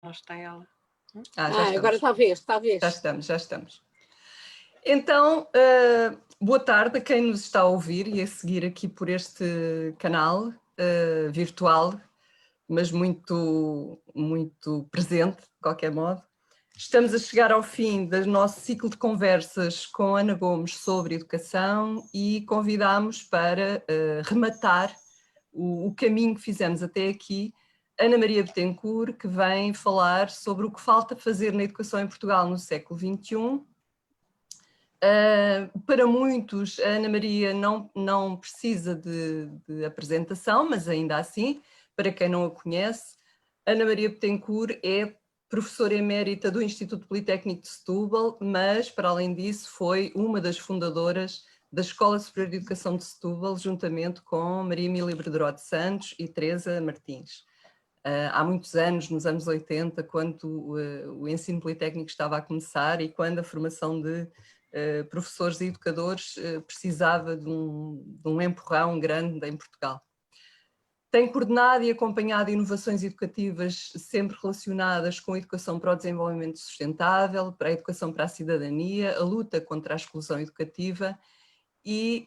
Não está ela. Já estamos. Agora talvez. Já estamos. Então, boa tarde a quem nos está a ouvir e a seguir aqui por este canal virtual, mas muito presente, de qualquer modo. Estamos a chegar ao fim do nosso ciclo de conversas com Ana Gomes sobre educação e convidámos para rematar o caminho que fizemos até aqui Ana Maria Bettencourt, que vem falar sobre o que falta fazer na educação em Portugal no século XXI. Para muitos, a Ana Maria não precisa de apresentação, mas ainda assim, para quem não a conhece, Ana Maria Bettencourt é professora emérita do Instituto Politécnico de Setúbal, mas, para além disso, foi uma das fundadoras da Escola Superior de Educação de Setúbal, juntamente com Maria Emília Brederó de Santos e Teresa Martins. Há muitos anos, nos anos 80, quando o ensino politécnico estava a começar e quando a formação de professores e educadores precisava de um empurrão grande em Portugal. Tem coordenado e acompanhado inovações educativas sempre relacionadas com a educação para o desenvolvimento sustentável, para a educação para a cidadania, a luta contra a exclusão educativa e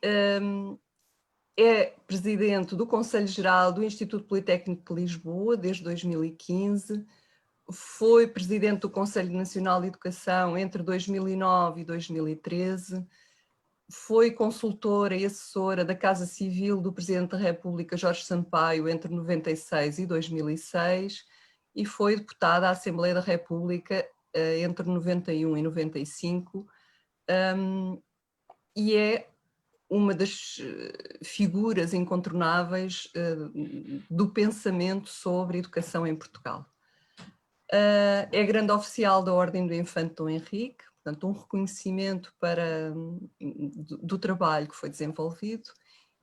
é presidente do Conselho Geral do Instituto Politécnico de Lisboa desde 2015, foi presidente do Conselho Nacional de Educação entre 2009 e 2013, foi consultora e assessora da Casa Civil do Presidente da República Jorge Sampaio entre 96 e 2006 e foi deputada à Assembleia da República entre 91 e 95 e é uma das figuras incontornáveis do pensamento sobre educação em Portugal. É grande oficial da Ordem do Infante Dom Henrique, portanto um reconhecimento do trabalho que foi desenvolvido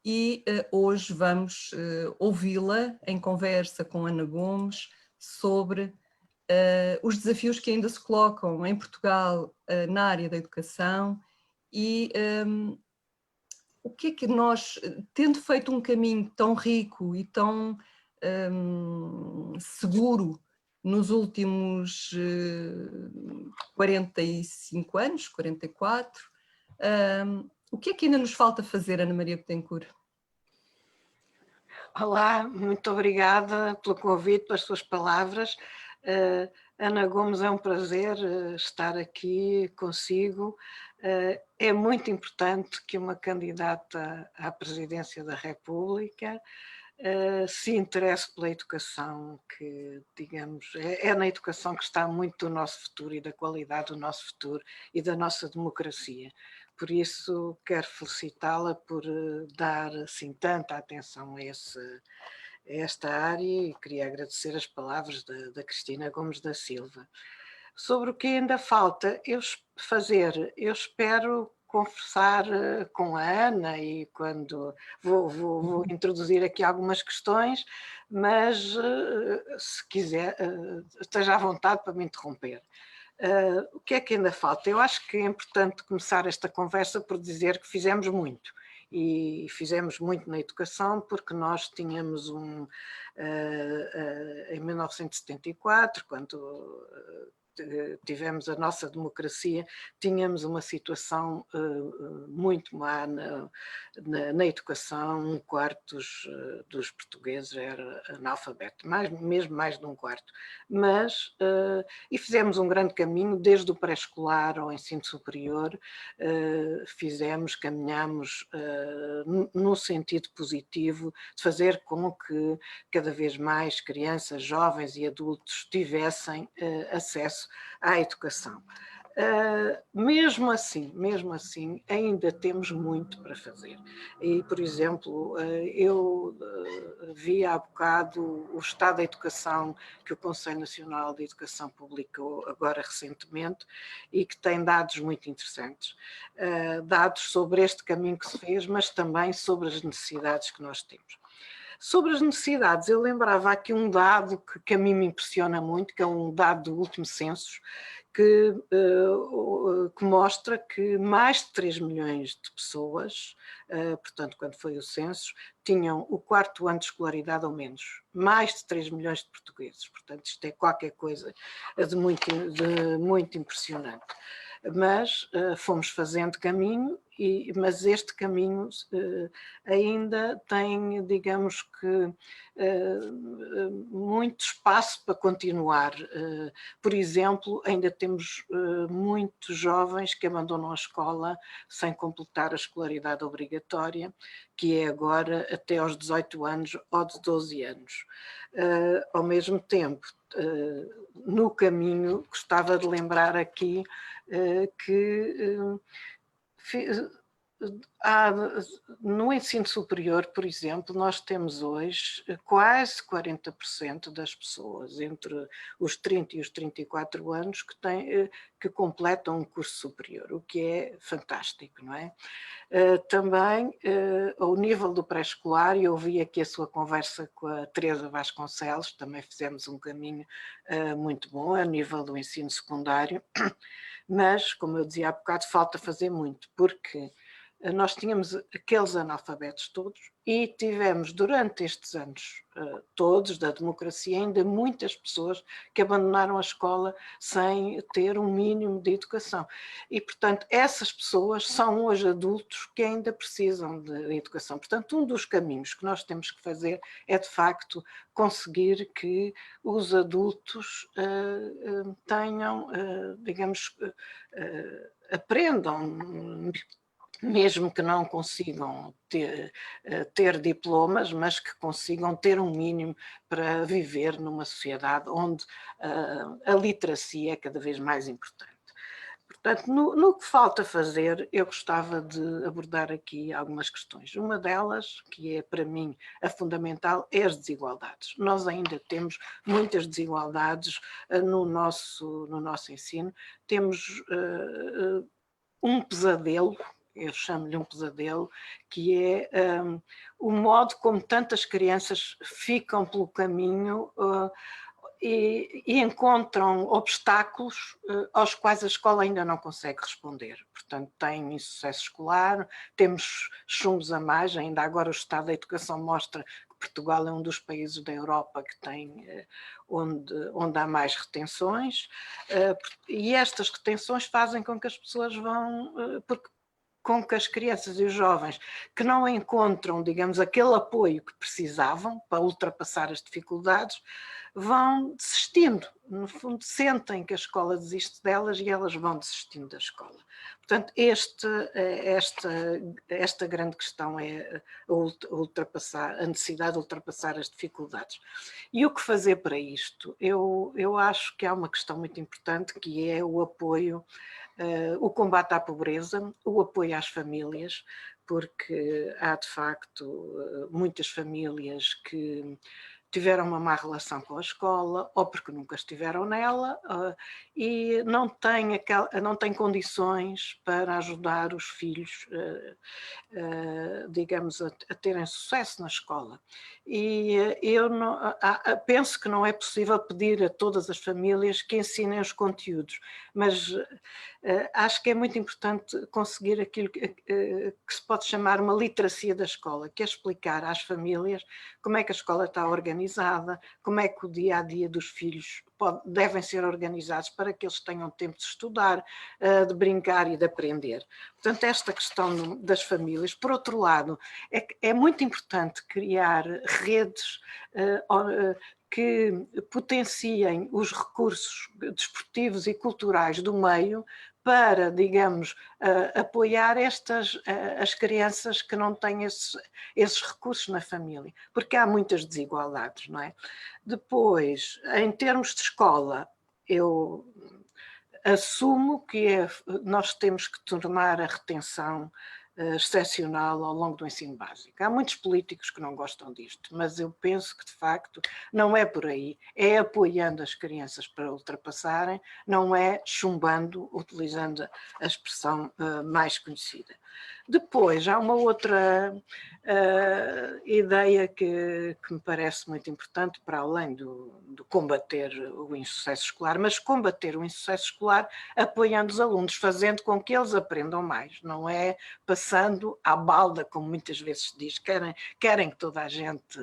e hoje vamos ouvi-la em conversa com Ana Gomes sobre os desafios que ainda se colocam em Portugal na área da educação e o que é que nós, tendo feito um caminho tão rico e tão seguro nos últimos 45 anos, 44, o que é que ainda nos falta fazer, Ana Maria Bettencourt? Olá, muito obrigada pelo convite, pelas suas palavras. Ana Gomes, é um prazer estar aqui consigo. É muito importante que uma candidata à presidência da República se interesse pela educação, que, digamos, é na educação que está muito do nosso futuro e da qualidade do nosso futuro e da nossa democracia. Por isso, quero felicitá-la por dar assim tanta atenção a esta área e queria agradecer as palavras da Cristina Gomes da Silva. Sobre o que ainda falta fazer, eu espero conversar com a Ana e quando vou introduzir aqui algumas questões, mas se quiser, esteja à vontade para me interromper. O que é que ainda falta? Eu acho que é importante começar esta conversa por dizer que fizemos muito. E fizemos muito na educação porque nós tínhamos em 1974, quando tivemos a nossa democracia, tínhamos uma situação muito má na educação. Um quarto dos portugueses era analfabeto, mesmo mais de um quarto. E fizemos um grande caminho, desde o pré-escolar ao ensino superior, caminhamos no sentido positivo de fazer com que cada vez mais crianças, jovens e adultos tivessem acesso à educação. Mesmo assim, ainda temos muito para fazer. E, por exemplo, eu vi há bocado o Estado da Educação que o Conselho Nacional de Educação publicou agora recentemente e que tem dados muito interessantes. Dados sobre este caminho que se fez, mas também sobre as necessidades que nós temos. Sobre as necessidades, eu lembrava aqui um dado que a mim me impressiona muito, que é um dado do último censo, que mostra que mais de 3 milhões de pessoas, portanto, quando foi o censo, tinham o 4º ano de escolaridade ou menos. Mais de 3 milhões de portugueses. Portanto, isto é qualquer coisa de muito impressionante. Mas fomos fazendo caminho, mas este caminho ainda tem, digamos que, muito espaço para continuar. Por exemplo, ainda temos muitos jovens que abandonam a escola sem completar a escolaridade obrigatória, que é agora até aos 18 anos ou de 12 anos. Ao mesmo tempo, no caminho, gostava de lembrar aqui que no ensino superior, por exemplo, nós temos hoje quase 40% das pessoas entre os 30 e os 34 anos que completam um curso superior, o que é fantástico, não é? Também ao nível do pré-escolar, eu ouvi aqui a sua conversa com a Teresa Vasconcelos, também fizemos um caminho muito bom a nível do ensino secundário, mas, como eu dizia há bocado, falta fazer muito, porque nós tínhamos aqueles analfabetos todos e tivemos durante estes anos todos da democracia ainda muitas pessoas que abandonaram a escola sem ter um mínimo de educação. E, portanto, essas pessoas são hoje adultos que ainda precisam de educação. Portanto, um dos caminhos que nós temos que fazer é, de facto, conseguir que os adultos tenham, digamos, aprendam, mesmo que não consigam ter diplomas, mas que consigam ter um mínimo para viver numa sociedade onde a literacia é cada vez mais importante. Portanto, no que falta fazer, eu gostava de abordar aqui algumas questões. Uma delas, que é para mim a fundamental, é as desigualdades. Nós ainda temos muitas desigualdades no nosso ensino. Temos um pesadelo, eu chamo-lhe um pesadelo, que é o modo como tantas crianças ficam pelo caminho e encontram obstáculos aos quais a escola ainda não consegue responder. Portanto, tem insucesso escolar, temos chumbos a mais, ainda agora o Estado da Educação mostra que Portugal é um dos países da Europa que tem, onde há mais retenções, e estas retenções fazem com que as pessoas vão, com que as crianças e os jovens que não encontram, digamos, aquele apoio que precisavam para ultrapassar as dificuldades, vão desistindo. No fundo, sentem que a escola desiste delas e elas vão desistindo da escola. Portanto, esta grande questão é a necessidade de ultrapassar as dificuldades. E o que fazer para isto? Eu acho que há uma questão muito importante, que é o apoio, o combate à pobreza, o apoio às famílias, porque há de facto muitas famílias que tiveram uma má relação com a escola ou porque nunca estiveram nela e não têm condições para ajudar os filhos, digamos, a terem sucesso na escola. E eu penso que não é possível pedir a todas as famílias que ensinem os conteúdos, mas acho que é muito importante conseguir aquilo que se pode chamar uma literacia da escola, que é explicar às famílias como é que a escola está organizada, como é que o dia-a-dia dos filhos devem ser organizados para que eles tenham tempo de estudar, de brincar e de aprender. Portanto, esta questão das famílias. Por outro lado, é muito importante criar redes que potenciem os recursos desportivos e culturais do meio para, digamos, apoiar as crianças que não têm esses recursos na família, porque há muitas desigualdades, não é? Depois, em termos de escola, eu assumo que nós temos que tornar a retenção excepcional ao longo do ensino básico. Há muitos políticos que não gostam disto, mas eu penso que, de facto, não é por aí. É apoiando as crianças para ultrapassarem, não é chumbando, utilizando a expressão mais conhecida. Depois, há uma outra ideia que me parece muito importante, para além do combater o insucesso escolar, mas combater o insucesso escolar apoiando os alunos, fazendo com que eles aprendam mais, não é passando à balda, como muitas vezes se diz, querem que toda a gente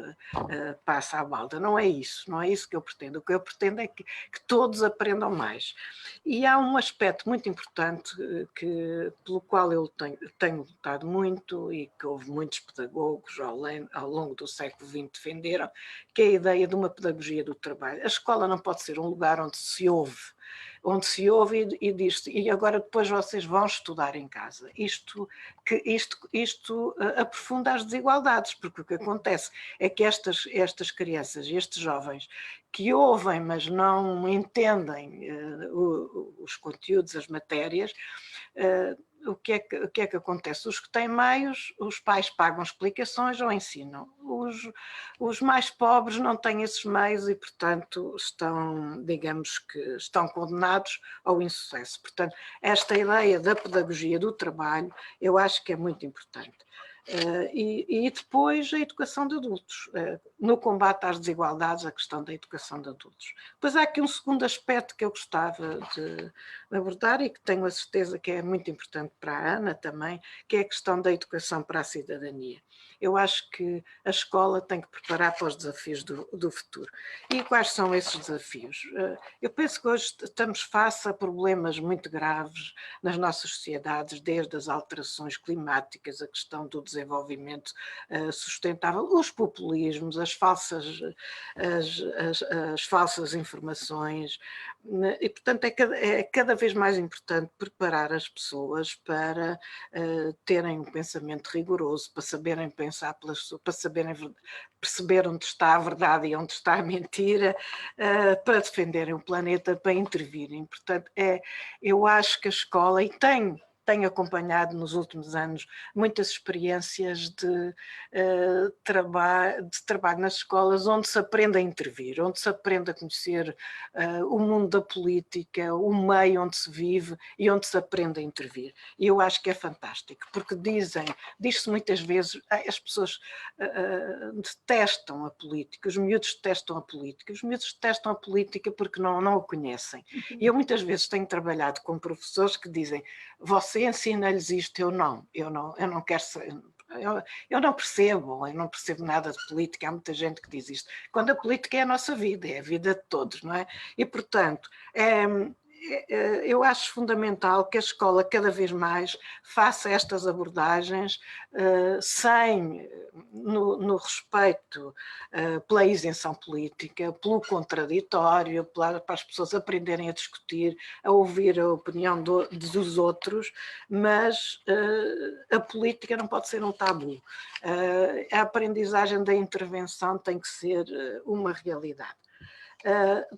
passe à balda. Não é isso, não é isso que eu pretendo. O que eu pretendo é que todos aprendam mais. E há um aspecto muito importante pelo qual eu tenho lutado muito e que houve muitos pedagogos ao longo do século XX defenderam, que é a ideia de uma pedagogia do trabalho. A escola não pode ser um lugar onde se ouve e diz-se, e agora depois vocês vão estudar em casa. Isto aprofunda as desigualdades, porque o que acontece é que estas crianças e estes jovens que ouvem, mas não entendem os conteúdos, as matérias, o que é que acontece? Os que têm meios, os pais pagam explicações ou ensinam. Os mais pobres não têm esses meios e, portanto, estão condenados ao insucesso. Portanto, esta ideia da pedagogia do trabalho, eu acho que é muito importante. E depois a educação de adultos, no combate às desigualdades, a questão da educação de adultos. Depois há aqui um segundo aspecto que eu gostava de abordar e que tenho a certeza que é muito importante para a Ana também, que é a questão da educação para a cidadania. Eu acho que a escola tem que preparar para os desafios do futuro. E quais são esses desafios? Eu penso que hoje estamos face a problemas muito graves nas nossas sociedades, desde as alterações climáticas, a questão do desenvolvimento sustentável, os populismos, as falsas informações, e portanto é cada vez mais importante preparar as pessoas para terem um pensamento rigoroso, para saberem pensar para saberem perceber onde está a verdade e onde está a mentira, para defenderem o planeta, para intervirem. Portanto, eu acho que a escola, e tenho acompanhado nos últimos anos muitas experiências de trabalho nas escolas onde se aprende a intervir, onde se aprende a conhecer o mundo da política, o meio onde se vive e onde se aprende a intervir. E eu acho que é fantástico, porque diz-se muitas vezes, as pessoas detestam a política, os miúdos detestam a política porque não a conhecem. E eu muitas vezes tenho trabalhado com professores que dizem: você ensina-lhes isto, eu não quero saber. Eu não percebo nada de política, há muita gente que diz isto, quando a política é a nossa vida, é a vida de todos, não é? E, portanto, eu acho fundamental que a escola cada vez mais faça estas abordagens no respeito pela isenção política, pelo contraditório, para as pessoas aprenderem a discutir, a ouvir a opinião dos outros, mas a política não pode ser um tabu. A aprendizagem da intervenção tem que ser uma realidade.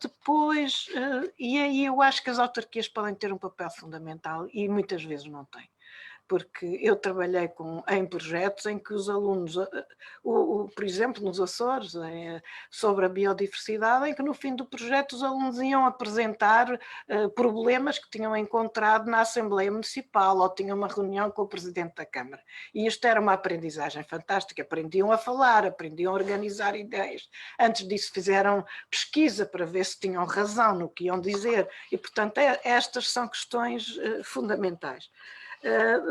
Depois, e aí eu acho que as autarquias podem ter um papel fundamental e muitas vezes não têm, porque eu trabalhei em projetos em que os alunos, por exemplo, nos Açores, sobre a biodiversidade, em que no fim do projeto os alunos iam apresentar problemas que tinham encontrado na Assembleia Municipal ou tinham uma reunião com o Presidente da Câmara. E isto era uma aprendizagem fantástica, aprendiam a falar, aprendiam a organizar ideias. Antes disso fizeram pesquisa para ver se tinham razão no que iam dizer e, portanto, estas são questões fundamentais.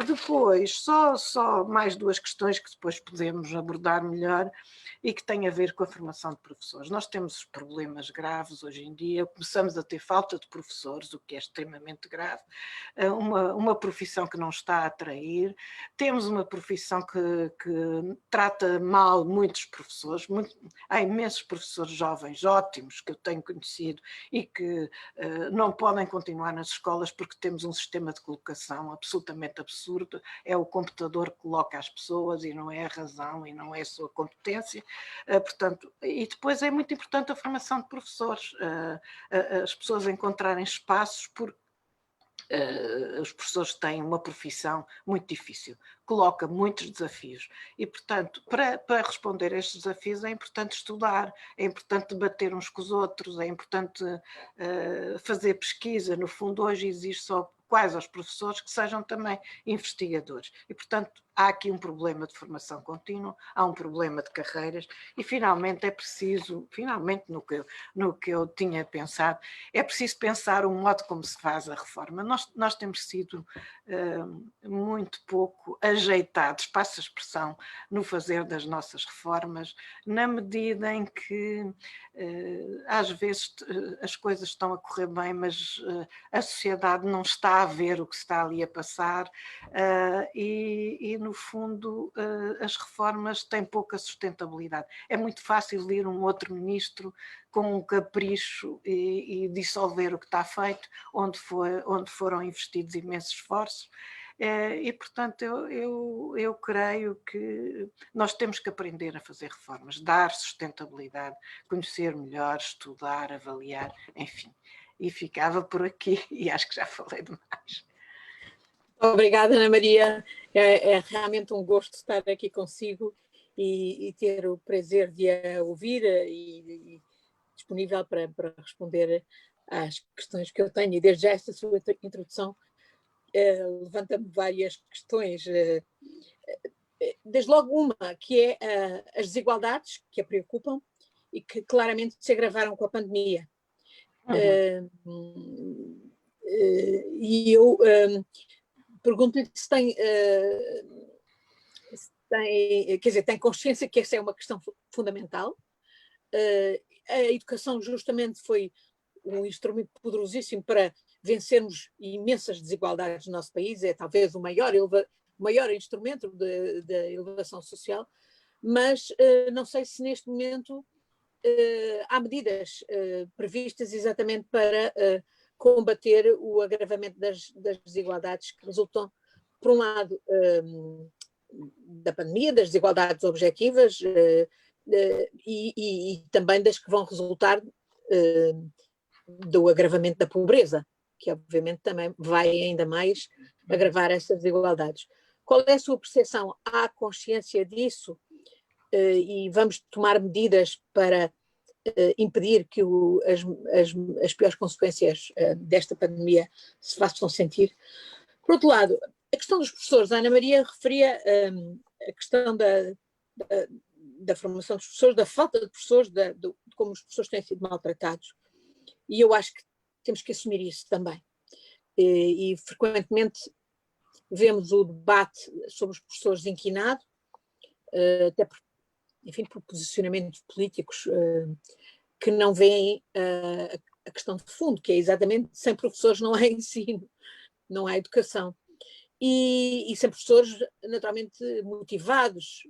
Depois, só mais duas questões que depois podemos abordar melhor e que têm a ver com a formação de professores. Nós temos problemas graves hoje em dia, começamos a ter falta de professores, o que é extremamente grave, uma profissão que não está a atrair, temos uma profissão que trata mal muitos professores, há imensos professores jovens ótimos que eu tenho conhecido e que não podem continuar nas escolas porque temos um sistema de colocação absolutamente absurdo, é o computador que coloca as pessoas e não é a razão e não é a sua competência, portanto, e depois é muito importante a formação de professores, as pessoas encontrarem espaços os professores têm uma profissão muito difícil, coloca muitos desafios e, portanto, para responder a estes desafios é importante estudar, é importante debater uns com os outros, é importante fazer pesquisa. No fundo, hoje exige só quase aos professores que sejam também investigadores e, portanto, há aqui um problema de formação contínua, há um problema de carreiras e, finalmente, é preciso, finalmente, no que eu tinha pensado, é preciso pensar o modo como se faz a reforma. Nós temos sido muito pouco ajeitados, passa a expressão, no fazer das nossas reformas, na medida em que às vezes as coisas estão a correr bem, mas a sociedade não está a ver o que está ali a passar e no fundo as reformas têm pouca sustentabilidade. É muito fácil vir um outro ministro com um capricho e dissolver o que está feito, onde foram investidos imensos esforços. E, portanto, eu creio que nós temos que aprender a fazer reformas, dar sustentabilidade, conhecer melhor, estudar, avaliar, enfim. E ficava por aqui, e acho que já falei demais. Obrigada, Ana Maria. É realmente um gosto estar aqui consigo e ter o prazer de a ouvir e disponível para responder às questões que eu tenho. E desde já esta sua introdução levanta-me várias questões. Desde logo uma, que é as desigualdades que a preocupam e que claramente se agravaram com a pandemia. E eu pergunto-lhe se tem, quer dizer, tem consciência que essa é uma questão fundamental. A educação justamente foi um instrumento poderosíssimo para vencermos imensas desigualdades no nosso país, é talvez o maior instrumento da elevação social, mas não sei se neste momento há medidas previstas exatamente para combater o agravamento das desigualdades que resultam, por um lado, da pandemia, das desigualdades objetivas e também das que vão resultar do agravamento da pobreza, que obviamente também vai ainda mais agravar essas desigualdades. Qual é a sua percepção? Há consciência disso? E vamos tomar medidas para impedir que as piores consequências desta pandemia se façam sentir? Por outro lado, a questão dos professores, a Ana Maria referia a questão da formação dos professores, da falta de professores, de como os professores têm sido maltratados. E eu acho que temos que assumir isso também. E frequentemente vemos o debate sobre os professores inquinado, até por, enfim, por posicionamentos políticos que não veem a questão de fundo, que é exatamente sem professores não há ensino, não há educação. E sem professores naturalmente motivados,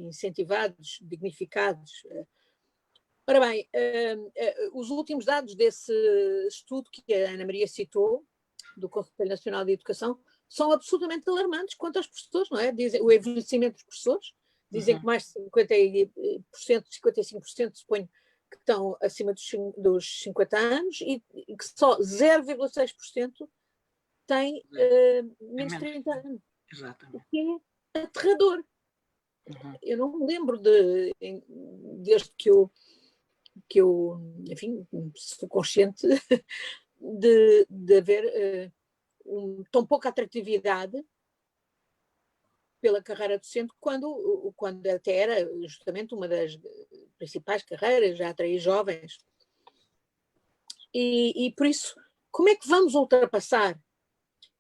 incentivados, dignificados. Ora bem, os últimos dados desse estudo que a Ana Maria citou, do Conselho Nacional de Educação, são absolutamente alarmantes quanto aos professores, não é? Dizem, o envelhecimento dos professores, dizem que mais de 50%, 55% suponho que estão acima dos 50 anos e que só 0,6% têm menos de 30 anos. Exatamente. O que é aterrador. Eu não me lembro desde que eu, enfim, sou consciente de haver tão pouca atratividade pela carreira docente quando até era justamente uma das principais carreiras, já atrair jovens. E por isso, como é que vamos ultrapassar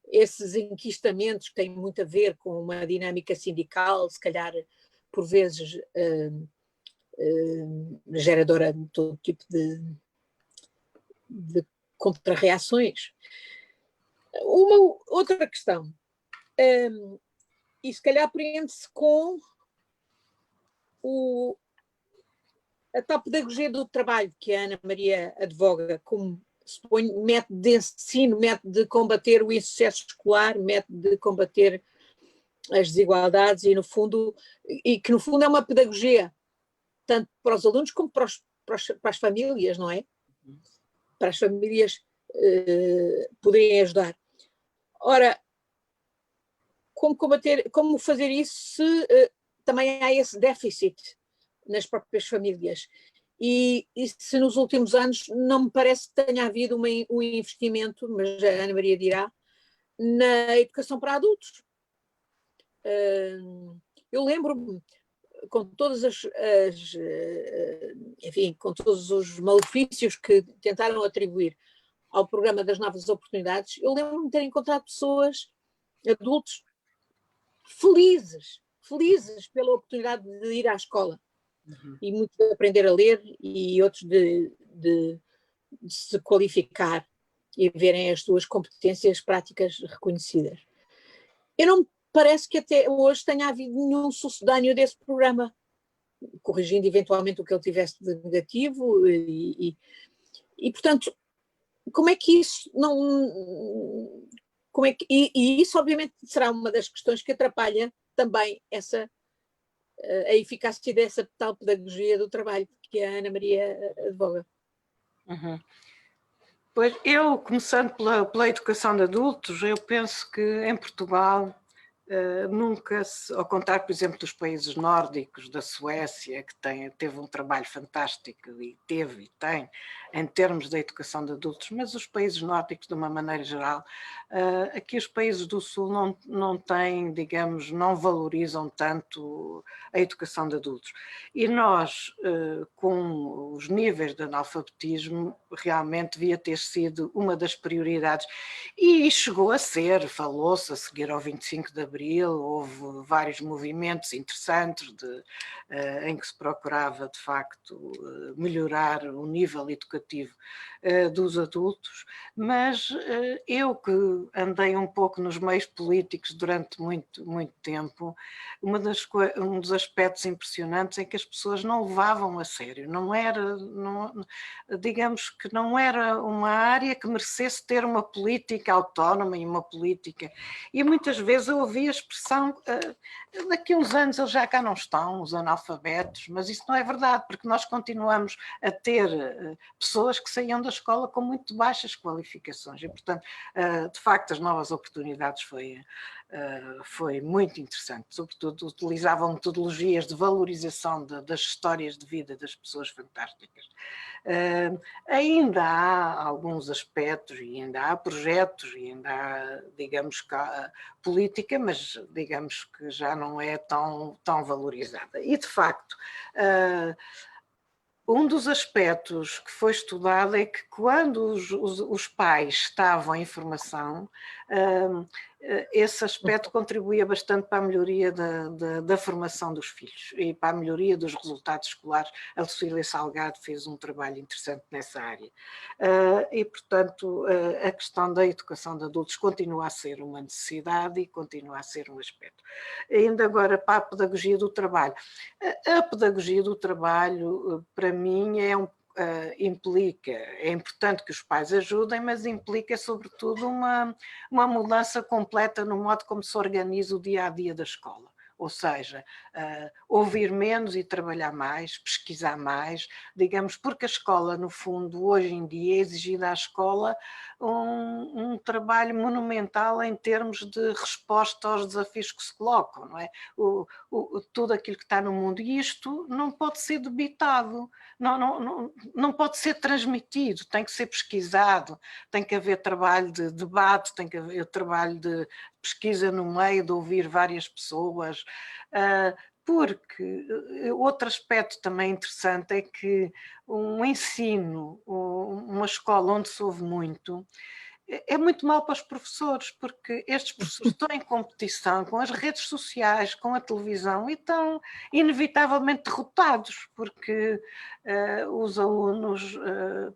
esses enquistamentos que têm muito a ver com uma dinâmica sindical, se calhar por vezes geradora de todo tipo de contrarreações? Uma outra questão, e se calhar prende-se com a tal pedagogia do trabalho que a Ana Maria advoga como, suponho, método de ensino, método de combater o insucesso escolar, método de combater as desigualdades e que no fundo é uma pedagogia tanto para os alunos como para as famílias, não é? Para as famílias poderem ajudar. Ora, como fazer isso se também há esse déficit nas próprias famílias? E se nos últimos anos não me parece que tenha havido um investimento, mas a Ana Maria dirá, na educação para adultos. Eu lembro-me, com enfim, com todos os malefícios que tentaram atribuir ao programa das novas oportunidades, eu lembro-me de ter encontrado pessoas, adultos, felizes pela oportunidade de ir à escola. E muitos de aprender a ler e outros de se qualificar e verem as suas competências práticas reconhecidas. Eu não me parece que até hoje tenha havido nenhum sucedâneo desse programa, corrigindo eventualmente o que ele tivesse de negativo e portanto, como é que isso não... E isso obviamente será uma das questões que atrapalha também a eficácia dessa tal pedagogia do trabalho que a Ana Maria advoga. Uhum. Pois, eu, começando pela educação de adultos, eu penso que em Portugal nunca, ao contrário, por exemplo, dos países nórdicos, da Suécia, que teve um trabalho fantástico e teve e tem em termos da educação de adultos, mas os países nórdicos, de uma maneira geral, aqui os países do Sul não têm, digamos, não valorizam tanto a educação de adultos. E nós, com os níveis de analfabetismo, realmente devia ter sido uma das prioridades. E chegou a ser, falou-se a seguir ao 25 de Abril, houve vários movimentos interessantes em que se procurava, de facto, melhorar o nível educativo dos adultos, mas eu que andei um pouco nos meios políticos durante muito tempo, um dos aspectos impressionantes é que as pessoas não levavam a sério, digamos que não era uma área que merecesse ter uma política autónoma e uma política, e muitas vezes eu ouvi a expressão, daqui a uns anos eles já cá não estão, os analfabetos, mas isso não é verdade, porque nós continuamos a ter pessoas que saíam da escola com muito baixas qualificações e, portanto, de facto, as novas oportunidades foi muito interessante, sobretudo utilizavam metodologias de valorização das histórias de vida das pessoas fantásticas. Ainda há alguns aspectos e ainda há projetos e ainda há, digamos, política, mas digamos que já não é tão valorizada. E, de facto, um dos aspectos que foi estudado é que quando os pais estavam em formação, esse aspecto contribuía bastante para a melhoria da formação dos filhos e para a melhoria dos resultados escolares. A Lucília Salgado fez um trabalho interessante nessa área. E, portanto, a questão da educação de adultos continua a ser uma necessidade e continua a ser um aspecto. Ainda agora para a pedagogia do trabalho. A pedagogia do trabalho, para mim, é importante que os pais ajudem, mas implica sobretudo uma mudança completa no modo como se organiza o dia-a-dia da escola. Ou seja, ouvir menos e trabalhar mais, pesquisar mais, digamos, porque a escola, no fundo, hoje em dia é exigida à escola um trabalho monumental em termos de resposta aos desafios que se colocam, não é? Tudo aquilo que está no mundo, e isto não pode ser debitado, não pode ser transmitido, tem que ser pesquisado, tem que haver trabalho de debate, tem que haver trabalho de pesquisa no meio, de ouvir várias pessoas, porque outro aspecto também interessante é que um ensino, uma escola onde se ouve muito, é muito mal para os professores, porque estes professores estão em competição com as redes sociais, com a televisão, e estão inevitavelmente derrotados, porque os alunos,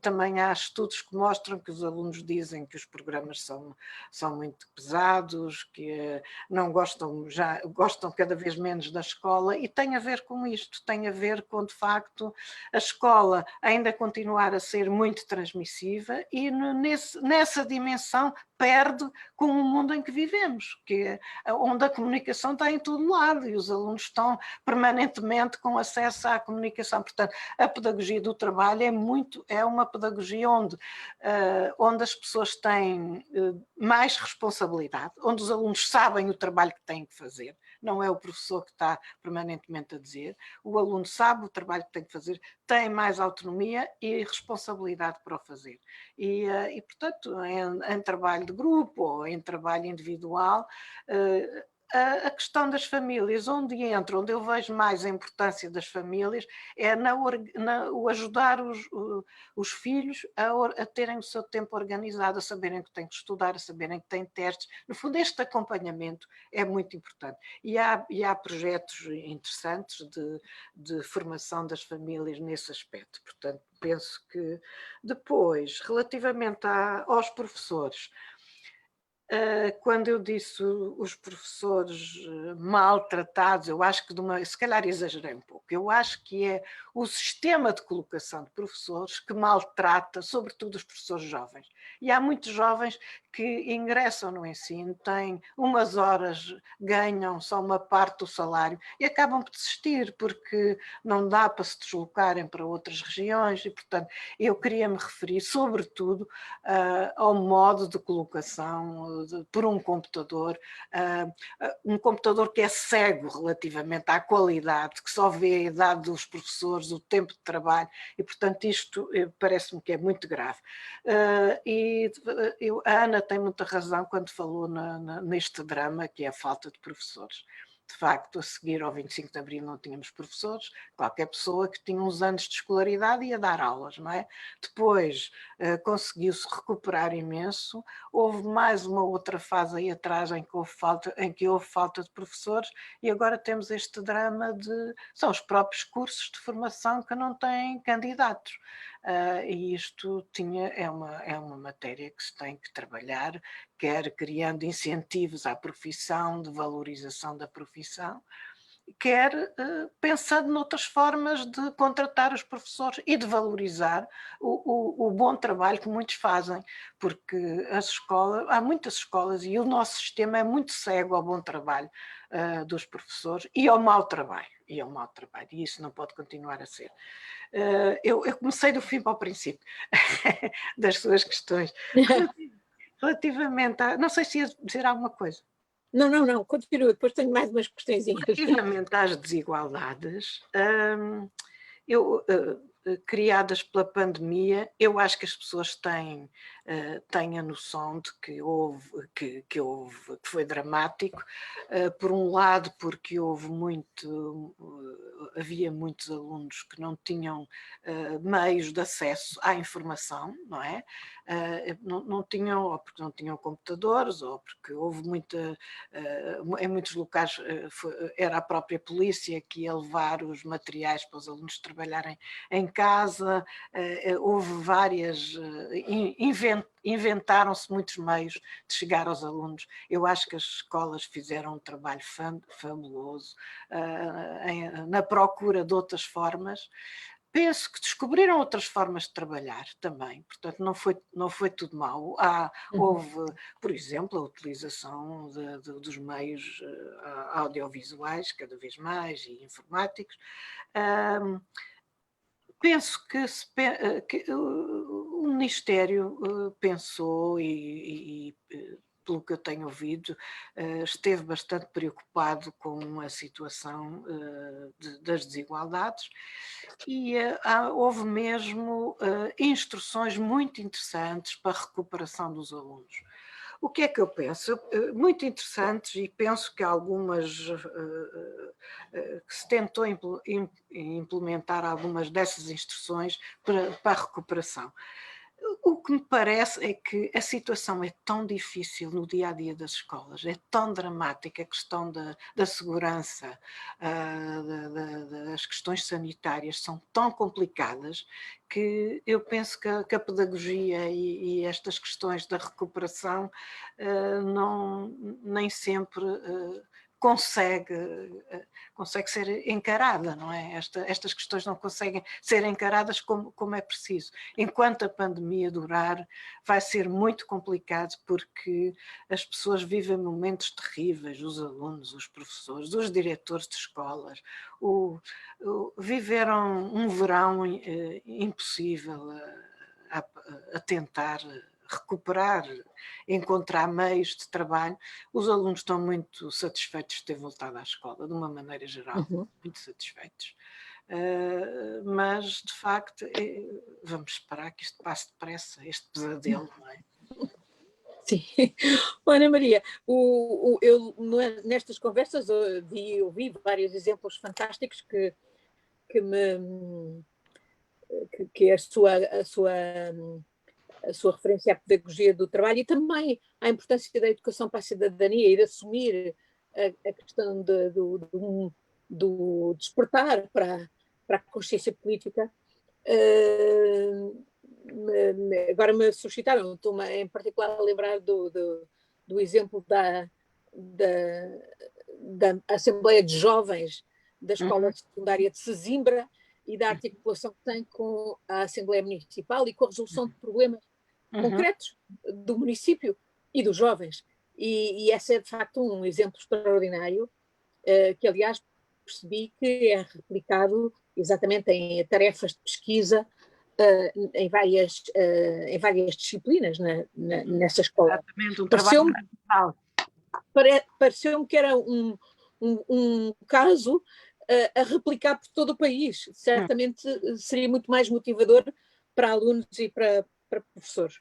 também há estudos que mostram que os alunos dizem que os programas são muito pesados, que não gostam cada vez menos da escola, e tem a ver com isto, tem a ver com, de facto, a escola ainda continuar a ser muito transmissiva, e nessa dimensão dimensão perde com o mundo em que vivemos, onde a comunicação está em todo lado e os alunos estão permanentemente com acesso à comunicação. Portanto, a pedagogia do trabalho é uma pedagogia onde as pessoas têm mais responsabilidade, onde os alunos sabem o trabalho que têm que fazer, não é o professor que está permanentemente a dizer, o aluno sabe o trabalho que tem que fazer, tem mais autonomia e responsabilidade para o fazer. E portanto, em trabalho de grupo ou em trabalho individual, a questão das famílias, onde eu vejo mais a importância das famílias, é o ajudar os filhos a terem o seu tempo organizado, a saberem que têm que estudar, a saberem que têm testes. No fundo, este acompanhamento é muito importante. E há projetos interessantes de formação das famílias nesse aspecto. Portanto, penso que depois, relativamente aos professores, quando eu disse os professores maltratados, eu acho que se calhar exagerei um pouco, eu acho que é o sistema de colocação de professores que maltrata, sobretudo os professores jovens. E há muitos jovens que ingressam no ensino, têm umas horas, ganham só uma parte do salário e acabam por desistir, porque não dá para se deslocarem para outras regiões e, portanto, eu queria me referir, sobretudo, ao modo de colocação por um computador que é cego relativamente à qualidade, que só vê a idade dos professores, o tempo de trabalho, e portanto isto parece-me que é muito grave. A Ana tem muita razão quando falou neste drama, que é a falta de professores. De facto, a seguir ao 25 de Abril não tínhamos professores, qualquer pessoa que tinha uns anos de escolaridade ia dar aulas, não é? Depois conseguiu-se recuperar imenso, houve mais uma outra fase aí atrás em que houve falta de professores e agora temos este drama são os próprios cursos de formação que não têm candidatos. E isto é uma matéria que se tem que trabalhar, quer criando incentivos à profissão, de valorização da profissão, quer pensando noutras formas de contratar os professores e de valorizar o bom trabalho que muitos fazem, porque há muitas escolas e o nosso sistema é muito cego ao bom trabalho dos professores e ao mau trabalho, e isso não pode continuar a ser. Eu comecei do fim para o princípio das suas questões. Relativamente não sei se ia dizer alguma coisa. Não, continua, depois tenho mais umas questõezinhas. Relativamente às desigualdades, criadas pela pandemia, eu acho que as pessoas têm a noção de que foi dramático, por um lado porque havia muitos alunos que não tinham meios de acesso à informação, não é? Não tinham, ou porque não tinham computadores, ou porque houve em muitos locais era a própria polícia que ia levar os materiais para os alunos trabalharem em casa, houve várias, inventaram-se muitos meios de chegar aos alunos. Eu acho que as escolas fizeram um trabalho fabuloso na procura de outras formas. Penso que descobriram outras formas de trabalhar também, portanto não foi tudo mau. Houve, por exemplo, a utilização dos meios audiovisuais cada vez mais e informáticos. Penso que o Ministério pensou e pelo que eu tenho ouvido, esteve bastante preocupado com a situação das desigualdades e houve mesmo instruções muito interessantes para a recuperação dos alunos. O que é que eu penso? Muito interessantes, e penso que algumas que se tentou implementar algumas dessas instruções para a recuperação. O que me parece é que a situação é tão difícil no dia a dia das escolas, é tão dramática a questão da segurança, das questões sanitárias são tão complicadas que eu penso que a pedagogia e estas questões da recuperação nem sempre consegue ser encarada, não é? Estas questões não conseguem ser encaradas como é preciso. Enquanto a pandemia durar, vai ser muito complicado, porque as pessoas vivem momentos terríveis, os alunos, os professores, os diretores de escolas, viveram um verão impossível a tentar recuperar, encontrar meios de trabalho. Os alunos estão muito satisfeitos de ter voltado à escola, de uma maneira geral, muito satisfeitos. Mas, de facto, vamos esperar que isto passe depressa, este pesadelo, não é? Sim. Ana Maria, eu nestas conversas ouvi vários exemplos fantásticos que a sua referência à pedagogia do trabalho e também à importância da educação para a cidadania e de assumir a questão do despertar para a consciência política. Agora me suscitaram, estou-me em particular a lembrar do exemplo da Assembleia de Jovens da Escola Secundária de Sesimbra e da articulação que tem com a Assembleia Municipal e com a resolução de problemas concretos do município e dos jovens. E esse é, de facto, um exemplo extraordinário, que, aliás, percebi que é replicado exatamente em tarefas de pesquisa em várias disciplinas nessa escola. Exatamente, um trabalho pareceu-me que era um caso a replicar por todo o país. Certamente seria muito mais motivador para alunos e para professores.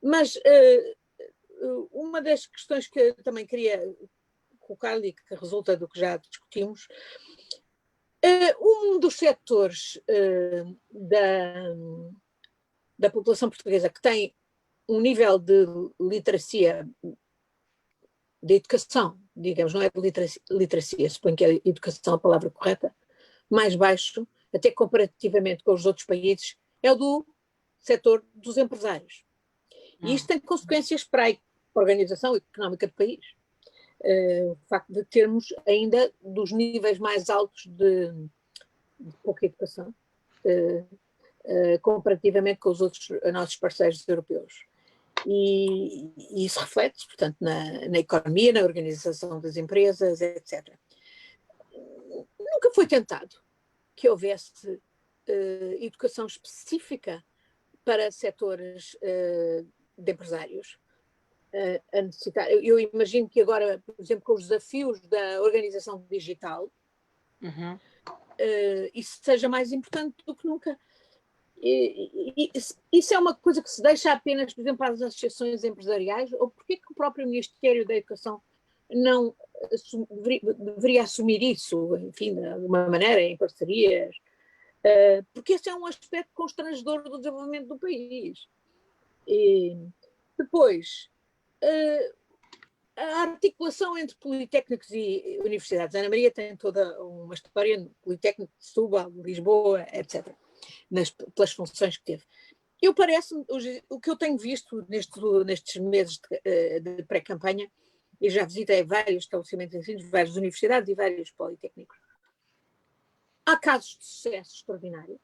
Mas uma das questões que eu também queria colocar-lhe, que resulta do que já discutimos, um dos setores da população portuguesa que tem um nível de literacia, de educação, digamos, não é de literacia, suponho que é educação a palavra correta, mais baixo, até comparativamente com os outros países, é o do setor dos empresários. E isto tem consequências para a organização económica do país. O facto de termos ainda dos níveis mais altos de pouca educação, comparativamente com os outros nossos parceiros europeus. E isso reflete, portanto, na economia, na organização das empresas, etc. Nunca foi tentado que houvesse educação específica para setores de empresários. Eu imagino que agora, por exemplo, com os desafios da organização digital, isso seja mais importante do que nunca. Isso é uma coisa que se deixa apenas, por exemplo, às associações empresariais, ou porque que o próprio Ministério da Educação não deveria assumir isso, enfim, de alguma maneira, em parcerias, porque esse é um aspecto constrangedor do desenvolvimento do país. E depois, a articulação entre politécnicos e universidades. A Ana Maria tem toda uma história no Politécnico de Setúbal, Lisboa, etc., pelas funções que teve. O que eu tenho visto nestes meses de pré-campanha, e já visitei vários estabelecimentos de ensino, várias universidades e vários politécnicos, há casos de sucesso extraordinário.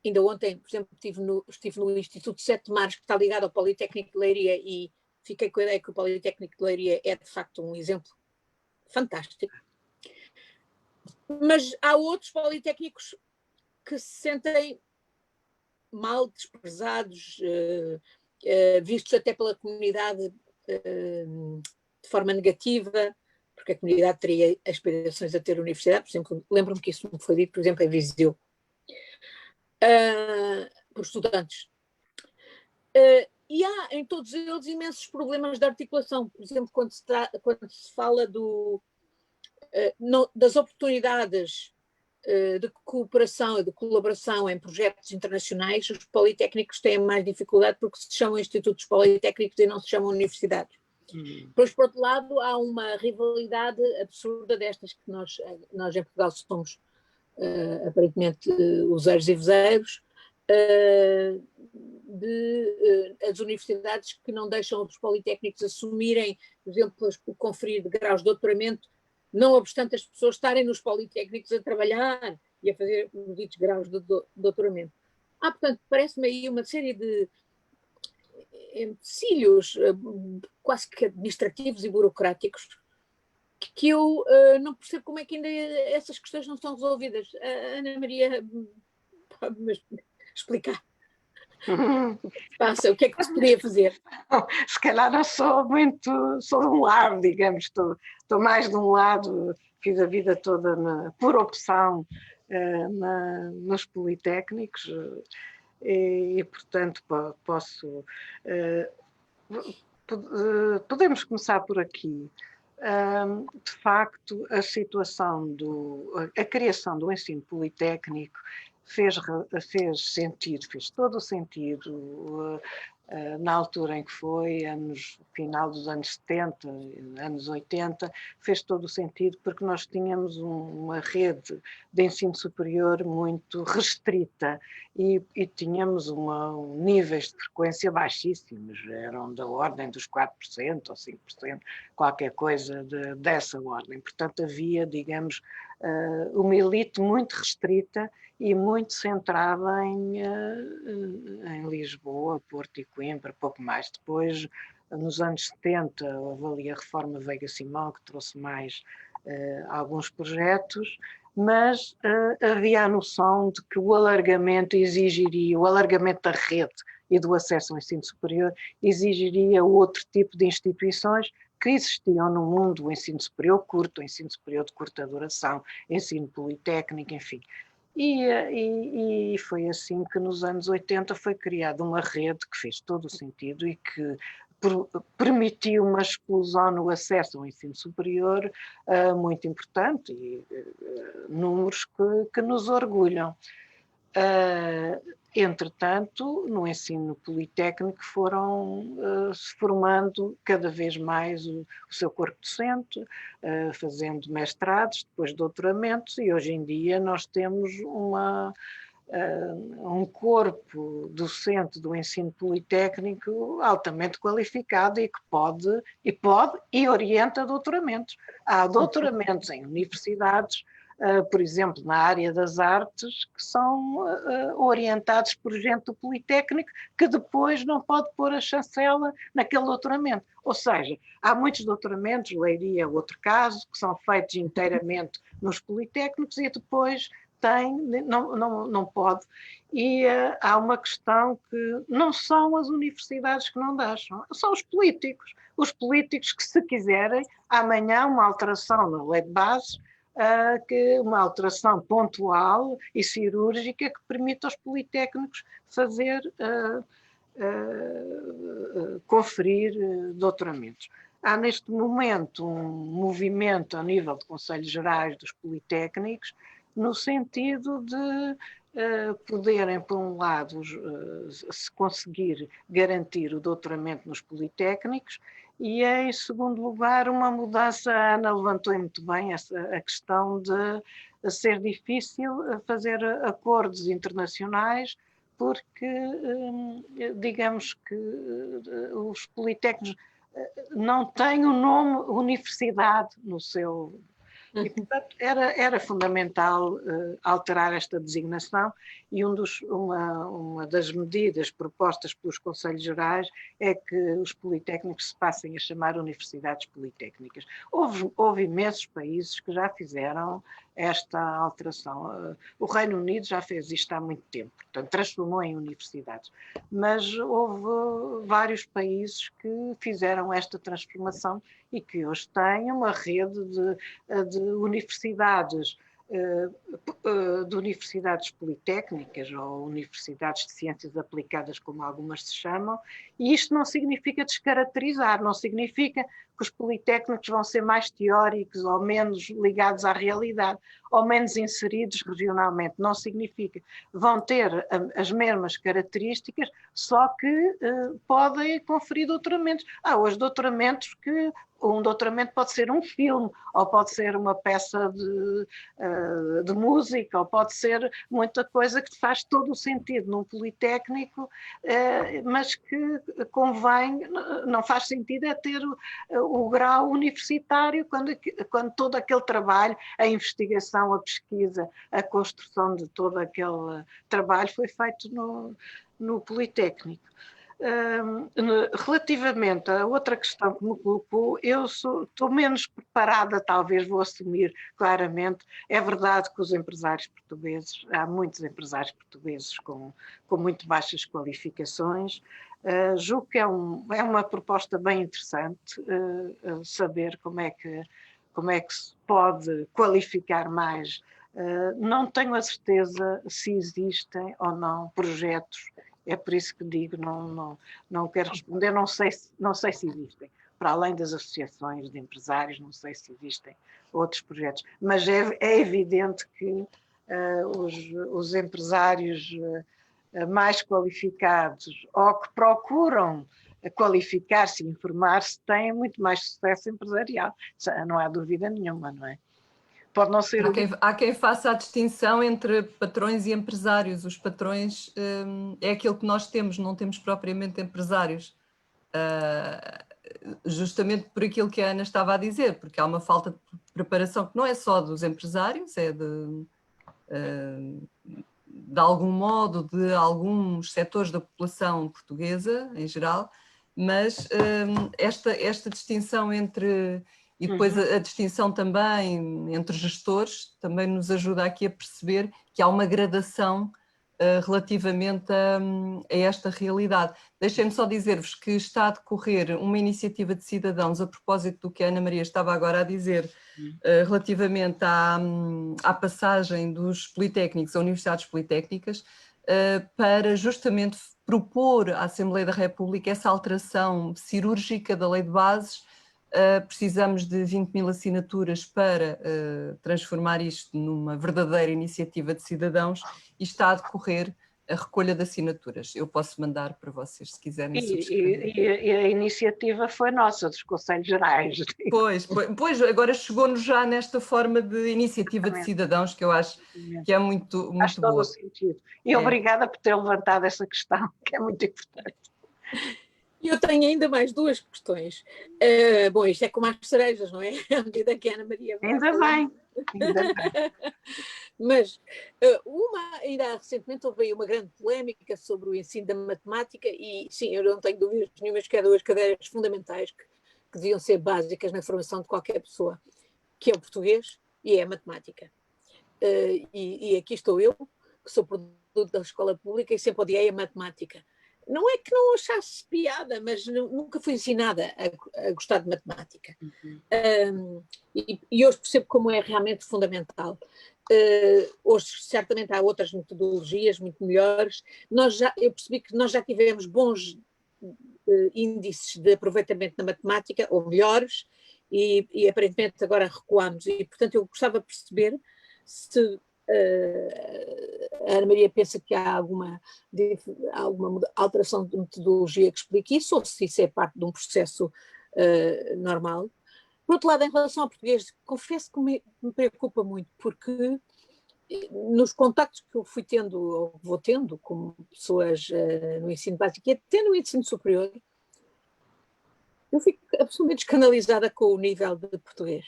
Ainda ontem, por exemplo, estive no Instituto 7 de Mares, que está ligado ao Politécnico de Leiria, e fiquei com a ideia que o Politécnico de Leiria é, de facto, um exemplo fantástico. Mas há outros politécnicos que se sentem mal, desprezados, vistos até pela comunidade de forma negativa, porque a comunidade teria aspirações a ter universidade. Por exemplo, lembro-me que isso me foi dito, por exemplo, em Viseu, por estudantes. E há em todos eles imensos problemas de articulação. Por exemplo, quando se fala das oportunidades de cooperação e de colaboração em projetos internacionais, os politécnicos têm mais dificuldade porque se chamam institutos politécnicos e não se chamam universidades. Pois, por outro lado, há uma rivalidade absurda destas que nós em Portugal somos aparentemente useiros e vezeiros, as universidades que não deixam os politécnicos assumirem, por exemplo, o conferir de graus de doutoramento, não obstante as pessoas estarem nos politécnicos a trabalhar e a fazer os ditos graus de doutoramento. Portanto, parece-me aí uma série de empecilhos quase que administrativos e burocráticos que eu não percebo como é que ainda essas questões não estão resolvidas. A Ana Maria pode-me explicar o que se passa, o que é que se poderia fazer? Se calhar não sou muito, sou de um lado, digamos, estou mais de um lado, fiz a vida toda por opção nos politécnicos e portanto, posso... podemos começar por aqui. De facto, a situação a criação do ensino politécnico fez sentido, fez todo o sentido na altura em que foi, final dos anos 70, anos 80, fez todo o sentido porque nós tínhamos uma rede de ensino superior muito restrita e tínhamos níveis de frequência baixíssimos, eram da ordem dos 4% ou 5%, qualquer coisa dessa ordem. Portanto, havia, digamos, uma elite muito restrita e muito centrada em Lisboa, Porto e Coimbra, pouco mais. Depois, nos anos 70, houve ali a reforma Veiga Simão, que trouxe mais alguns projetos, mas havia a noção de que o alargamento da rede e do acesso ao ensino superior exigiria outro tipo de instituições que existiam no mundo, o ensino superior curto, o ensino superior de curta duração, ensino politécnico, enfim. E foi assim que nos anos 80 foi criada uma rede que fez todo o sentido e que permitiu uma explosão no acesso ao ensino superior muito importante e números que nos orgulham. Entretanto, no ensino politécnico foram se formando cada vez mais o seu corpo docente, fazendo mestrados, depois doutoramentos, e hoje em dia nós temos um corpo docente do ensino politécnico altamente qualificado e que pode e orienta doutoramentos. Há doutoramentos em universidades, por exemplo, na área das artes, que são orientados por gente do Politécnico que depois não pode pôr a chancela naquele doutoramento. Ou seja, há muitos doutoramentos, Leiria é outro caso, que são feitos inteiramente nos Politécnicos e depois não pode. E há uma questão que não são as universidades que não deixam, são os políticos. Os políticos que, se quiserem, amanhã uma alteração na lei de bases, uma alteração pontual e cirúrgica que permita aos politécnicos conferir doutoramentos. Há neste momento um movimento a nível de Conselhos Gerais dos Politécnicos no sentido de poderem, por um lado, se conseguir garantir o doutoramento nos politécnicos e, em segundo lugar, uma mudança. A Ana levantou muito bem a questão de ser difícil fazer acordos internacionais porque, digamos que os politécnicos não têm o nome universidade no seu... E, portanto, era fundamental alterar esta designação e uma das medidas propostas pelos Conselhos Gerais é que os politécnicos se passem a chamar universidades politécnicas. Houve imensos países que já fizeram esta alteração. O Reino Unido já fez isto há muito tempo, portanto, transformou em universidades. Mas houve vários países que fizeram esta transformação e que hoje têm uma rede de universidades politécnicas ou universidades de ciências aplicadas, como algumas se chamam, e isto não significa descaracterizar, não significa que os politécnicos vão ser mais teóricos ou menos ligados à realidade, ou menos inseridos regionalmente. Não significa. Vão ter as mesmas características, só que podem conferir doutoramentos. Há hoje doutoramentos que um doutoramento pode ser um filme, ou pode ser uma peça de música, ou pode ser muita coisa que faz todo o sentido num politécnico, mas que convém, não faz sentido é ter o grau universitário quando todo aquele trabalho, a investigação, a pesquisa, a construção de todo aquele trabalho foi feito no politécnico. Relativamente a outra questão que me colocou, eu estou menos preparada, talvez vou assumir claramente. É verdade que os empresários portugueses, há muitos empresários portugueses com muito baixas qualificações. Julgo que é uma proposta bem interessante saber como é que se pode qualificar mais. Não tenho a certeza se existem ou não projetos. É por isso que digo, não quero responder, não sei se existem. Para além das associações de empresários, não sei se existem outros projetos. Mas é evidente que os empresários mais qualificados ou que procuram qualificar-se e informar-se têm muito mais sucesso empresarial. Não há dúvida nenhuma, não é? Pode não ser... Há quem faça a distinção entre patrões e empresários. Os patrões é aquilo que nós temos, não temos propriamente empresários. Justamente por aquilo que a Ana estava a dizer, porque há uma falta de preparação que não é só dos empresários, é de algum modo de alguns setores da população portuguesa em geral, mas esta distinção entre... E depois a distinção também entre gestores também nos ajuda aqui a perceber que há uma gradação relativamente a esta realidade. Deixem-me só dizer-vos que está a decorrer uma iniciativa de cidadãos a propósito do que a Ana Maria estava agora a dizer relativamente à passagem dos politécnicos a universidades politécnicas para justamente propor à Assembleia da República essa alteração cirúrgica da lei de bases. Precisamos de 20.000 assinaturas para transformar isto numa verdadeira iniciativa de cidadãos e está a decorrer a recolha de assinaturas. Eu posso mandar para vocês, se quiserem subscrever. E a iniciativa foi nossa, dos Conselhos Gerais. Pois, agora chegou-nos já nesta forma de iniciativa de cidadãos, que eu acho que é muito boa. Faz todo o sentido. E obrigada por ter levantado essa questão, que é muito importante. E eu tenho ainda mais duas questões. Bom, isto é como as cerejas, não é? À medida que a Ana Maria vai Ainda bem. Mas ainda recentemente houve aí uma grande polémica sobre o ensino da matemática e sim, eu não tenho dúvidas nenhumas que é duas cadeiras fundamentais que deviam ser básicas na formação de qualquer pessoa, que é o português e é a matemática. E aqui estou eu, que sou produto da escola pública e sempre odiei a matemática. Não é que não achasse piada, mas nunca fui ensinada a gostar de matemática. E hoje percebo como é realmente fundamental. Hoje, certamente, há outras metodologias muito melhores. Eu percebi que nós já tivemos bons índices de aproveitamento na matemática, ou melhores, e aparentemente agora recuamos. E, portanto, eu gostava de perceber se... a Ana Maria pensa que há alguma alteração de metodologia que explique isso, ou se isso é parte de um processo normal. Por outro lado, em relação ao português, confesso que me preocupa muito, porque nos contactos que eu fui tendo, ou vou tendo, com pessoas no ensino básico e até no ensino superior, eu fico absolutamente escandalizada com o nível de português.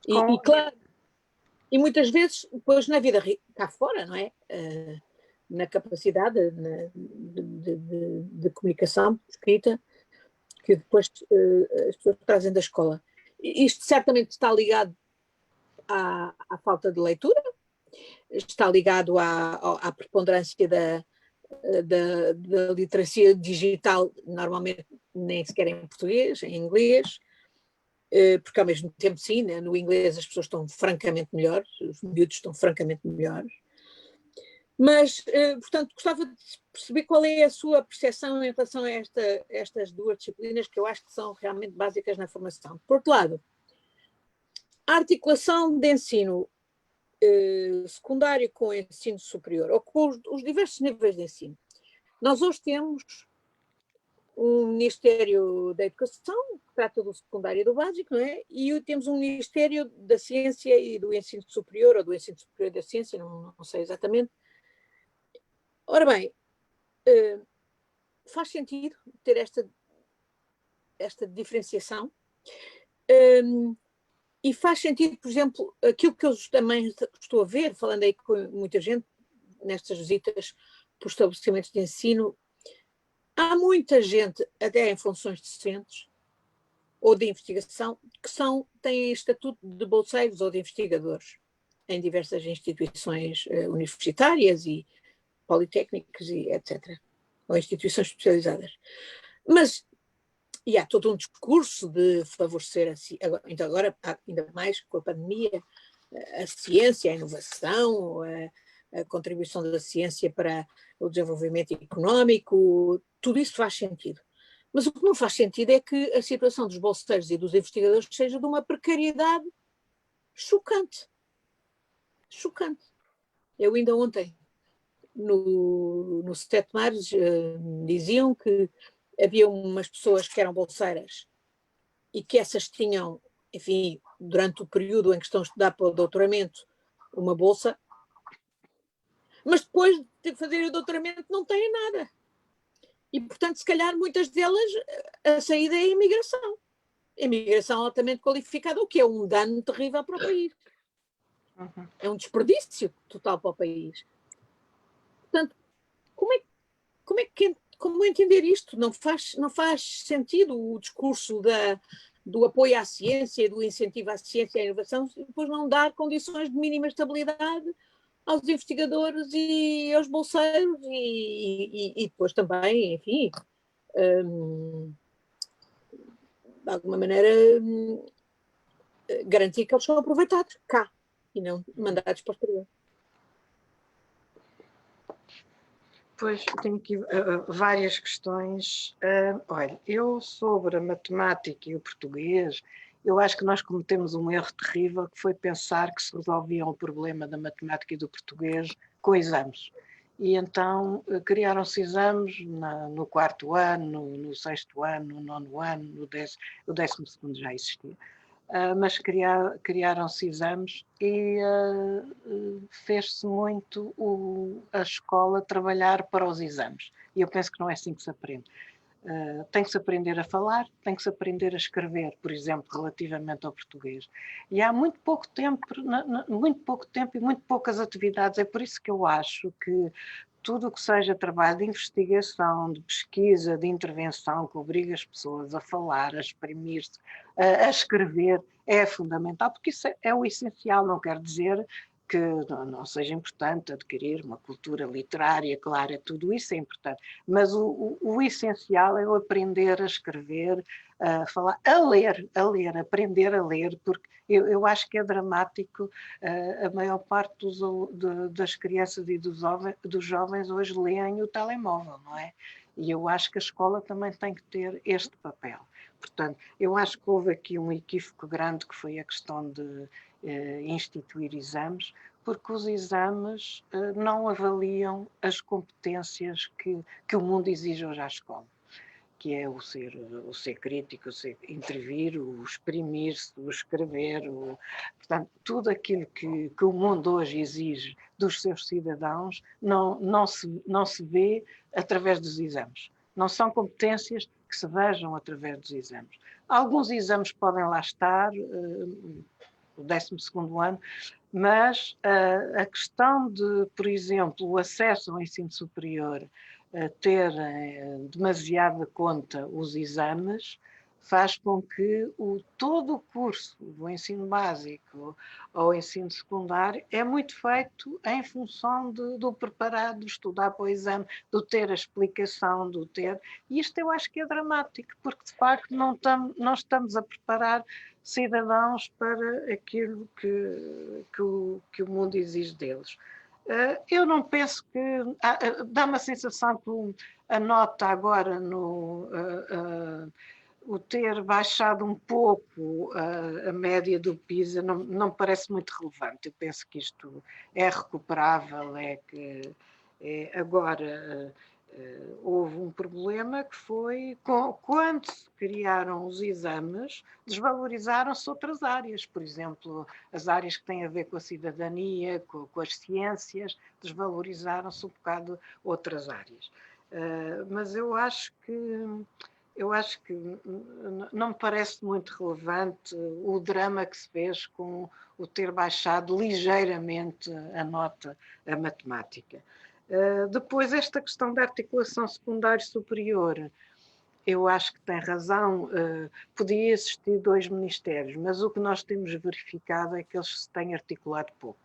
E claro, e muitas vezes, depois na vida cá fora, não é? Na capacidade de comunicação escrita, que depois as pessoas trazem da escola. Isto certamente está ligado à falta de leitura, está ligado à preponderância da literacia digital, normalmente nem sequer em português, em inglês, porque ao mesmo tempo sim, né, no inglês as pessoas estão francamente melhores, os miúdos estão francamente melhores, Mas, portanto, gostava de perceber qual é a sua percepção em relação a estas duas disciplinas que eu acho que são realmente básicas na formação. Por outro lado, a articulação de ensino secundário com o ensino superior, ou com os diversos níveis de ensino. Nós hoje temos um Ministério da Educação, que trata do secundário e do básico, não é? E temos um Ministério da Ciência e do Ensino Superior, ou do Ensino Superior da Ciência, não sei exatamente. Ora bem, faz sentido ter esta diferenciação e faz sentido, por exemplo, aquilo que eu também estou a ver, falando aí com muita gente nestas visitas por estabelecimentos de ensino, há muita gente, até em funções docentes ou de investigação, que têm estatuto de bolseiros ou de investigadores em diversas instituições universitárias e politécnicas e etc. Ou instituições especializadas. Mas e há todo um discurso de favorecer agora ainda mais com a pandemia, a ciência, a inovação, a contribuição da ciência para o desenvolvimento económico, tudo isso faz sentido. Mas o que não faz sentido é que a situação dos bolseiros e dos investigadores seja de uma precariedade chocante. Chocante. Eu ainda ontem, no Sete Mares, diziam que havia umas pessoas que eram bolseiras e que essas tinham, enfim, durante o período em que estão a estudar para o doutoramento, uma bolsa, mas depois de fazer o doutoramento não têm nada. E, portanto, se calhar muitas delas, a saída é a imigração. A imigração altamente qualificada, o que é um dano terrível para o país. É um desperdício total para o país. Portanto, como entender isto? Não faz sentido o discurso do apoio à ciência, do incentivo à ciência e à inovação, e depois não dar condições de mínima estabilidade aos investigadores e aos bolseiros e depois também, enfim, de alguma maneira garantir que eles são aproveitados cá e não mandados para o exterior. Pois, tenho aqui várias questões. Olha, eu sobre a matemática e o português, eu acho que nós cometemos um erro terrível, que foi pensar que se resolvia o problema da matemática e do português com exames. E então criaram-se exames no quarto ano, no sexto ano, no nono ano, o 12º já existia. Mas criaram-se exames e fez-se muito a escola trabalhar para os exames. E eu penso que não é assim que se aprende. Tem que se aprender a falar, tem que se aprender a escrever, por exemplo, relativamente ao português. E há muito pouco tempo e muito poucas atividades. É por isso que eu acho que tudo o que seja trabalho de investigação, de pesquisa, de intervenção, que obriga as pessoas a falar, a exprimir-se, a escrever, é fundamental, porque isso é o essencial. Não quer dizer que não seja importante adquirir uma cultura literária, claro, tudo isso é importante, mas o essencial é o aprender a escrever, a falar, a ler, aprender a ler, porque eu acho que é dramático. A maior parte das crianças e dos jovens hoje leem o telemóvel, não é? E eu acho que a escola também tem que ter este papel. Portanto, eu acho que houve aqui um equívoco grande, que foi a questão de instituir exames, porque os exames não avaliam as competências que o mundo exige hoje à escola, que é o ser crítico, o ser intervir, o exprimir-se, o escrever, portanto, tudo aquilo que o mundo hoje exige dos seus cidadãos não se vê através dos exames. Não são competências que se vejam através dos exames. Alguns exames podem lá estar, o 12º ano, mas a questão de, por exemplo, o acesso ao ensino superior ter demasiada conta os exames, faz com que todo o curso do ensino básico ou ensino secundário é muito feito em função do preparar, de estudar para o exame, do ter a explicação, e isto eu acho que é dramático, porque de facto não estamos a preparar cidadãos para aquilo que o mundo exige deles. Eu não penso que... dá-me a sensação que a nota agora o ter baixado um pouco a média do PISA não me parece muito relevante. Eu penso que isto é recuperável, agora houve um problema que foi quando se criaram os exames, desvalorizaram-se outras áreas, por exemplo, as áreas que têm a ver com a cidadania, com as ciências, desvalorizaram-se um bocado outras áreas. Mas eu acho que não me parece muito relevante o drama que se fez com o ter baixado ligeiramente a nota a matemática. Depois, esta questão da articulação secundário-superior, eu acho que tem razão, podia existir 2 ministérios, mas o que nós temos verificado é que eles se têm articulado pouco.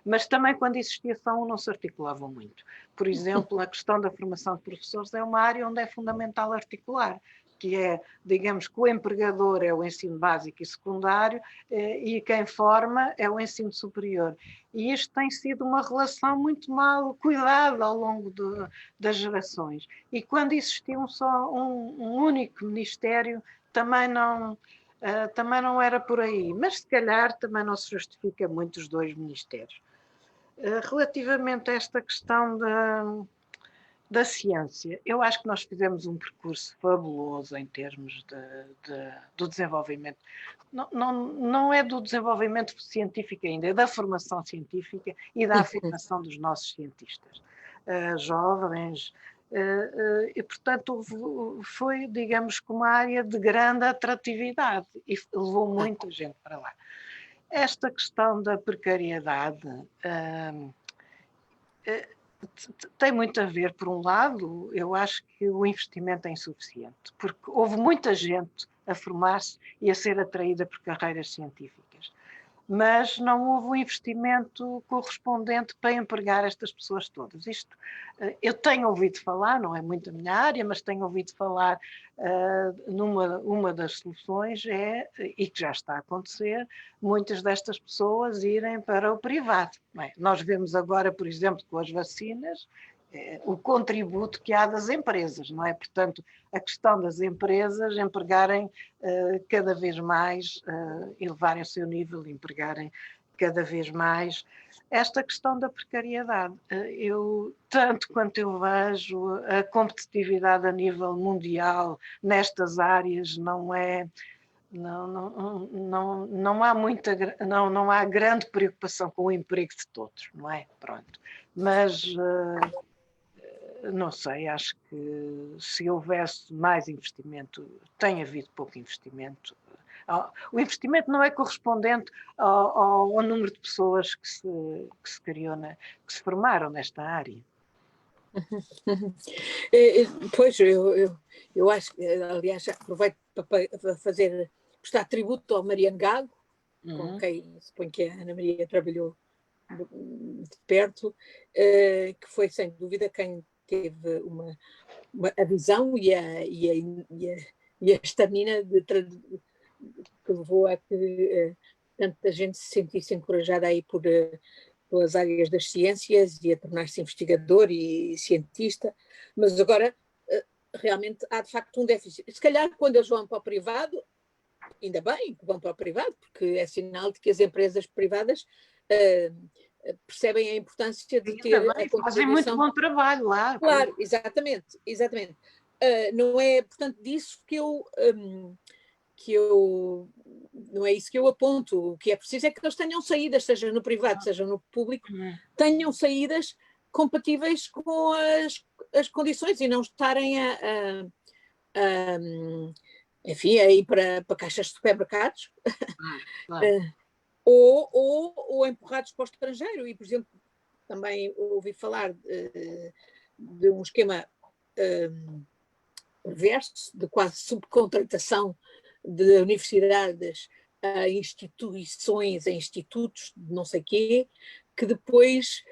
Mas também quando existia só um não se articulavam muito. Por exemplo, a questão da formação de professores é uma área onde é fundamental articular, que é, digamos que o empregador é o ensino básico e secundário e quem forma é o ensino superior. E isto tem sido uma relação muito mal cuidada ao longo das gerações. E quando existia só um único ministério, também não era por aí. Mas se calhar também não se justifica muito os 2 ministérios. Relativamente a esta questão da ciência, eu acho que nós fizemos um percurso fabuloso em termos do desenvolvimento. Não é do desenvolvimento científico ainda, é da formação científica e da afirmação dos nossos cientistas jovens. E, portanto, foi, digamos, que uma área de grande atratividade e levou muita gente para lá. Esta questão da precariedade tem muito a ver, por um lado, eu acho que o investimento é insuficiente, porque houve muita gente a formar-se e a ser atraída por carreiras científicas, mas não houve um investimento correspondente para empregar estas pessoas todas. Isto, eu tenho ouvido falar, não é muito a minha área, mas tenho ouvido falar uma das soluções e que já está a acontecer, muitas destas pessoas irem para o privado. Bem, nós vemos agora, por exemplo, com as vacinas, o contributo que há das empresas, não é? Portanto, a questão das empresas empregarem cada vez mais, elevarem o seu nível, empregarem cada vez mais. Esta questão da precariedade, tanto quanto eu vejo, a competitividade a nível mundial nestas áreas não há grande preocupação com o emprego de todos, não é? Pronto. Mas não sei, acho que se houvesse mais investimento, tem havido pouco investimento. O investimento não é correspondente ao número de pessoas que se formaram nesta área. Pois, eu acho que, aliás, aproveito para prestar tributo ao Mariano Gago, com quem suponho que a Ana Maria trabalhou de perto, que foi sem dúvida quem teve a visão e a estamina que levou a que tanta gente se sentisse encorajada aí pelas áreas das ciências e a tornar-se investigador e cientista, mas agora realmente há de facto um déficit. Se calhar quando eles vão para o privado, ainda bem que vão para o privado, porque é sinal de que as empresas privadas percebem a importância de ter a contribuição. Fazem muito bom trabalho lá. Claro, exatamente. Não é, portanto, disso que eu não é isso que eu aponto. O que é preciso é que eles tenham saídas, seja no privado, seja no público, tenham saídas compatíveis com as condições e não estarem enfim, a ir para caixas de supermercados. Claro. Ou empurrados para o estrangeiro. E, por exemplo, também ouvi falar de um esquema perverso de quase subcontratação de universidades a instituições, a institutos de não sei quê, que depois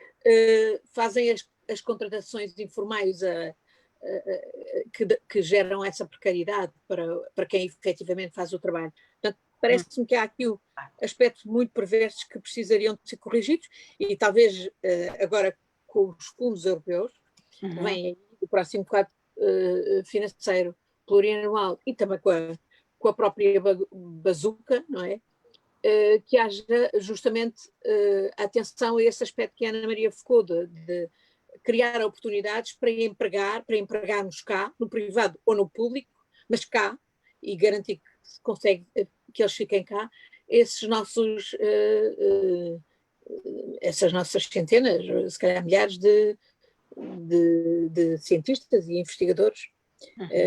fazem as contratações informais que geram essa precariedade para quem efetivamente faz o trabalho. Portanto, Parece-me que há aqui aspectos muito perversos que precisariam de ser corrigidos e talvez agora com os fundos europeus, que vêm aí, o próximo quadro financeiro plurianual e também com a própria bazuca, não é? Que haja justamente atenção a esse aspecto que a Ana Maria focou de criar oportunidades para empregarmos cá, no privado ou no público, mas cá, e garantir que se consegue que eles fiquem cá, essas nossas centenas, se calhar milhares de cientistas e investigadores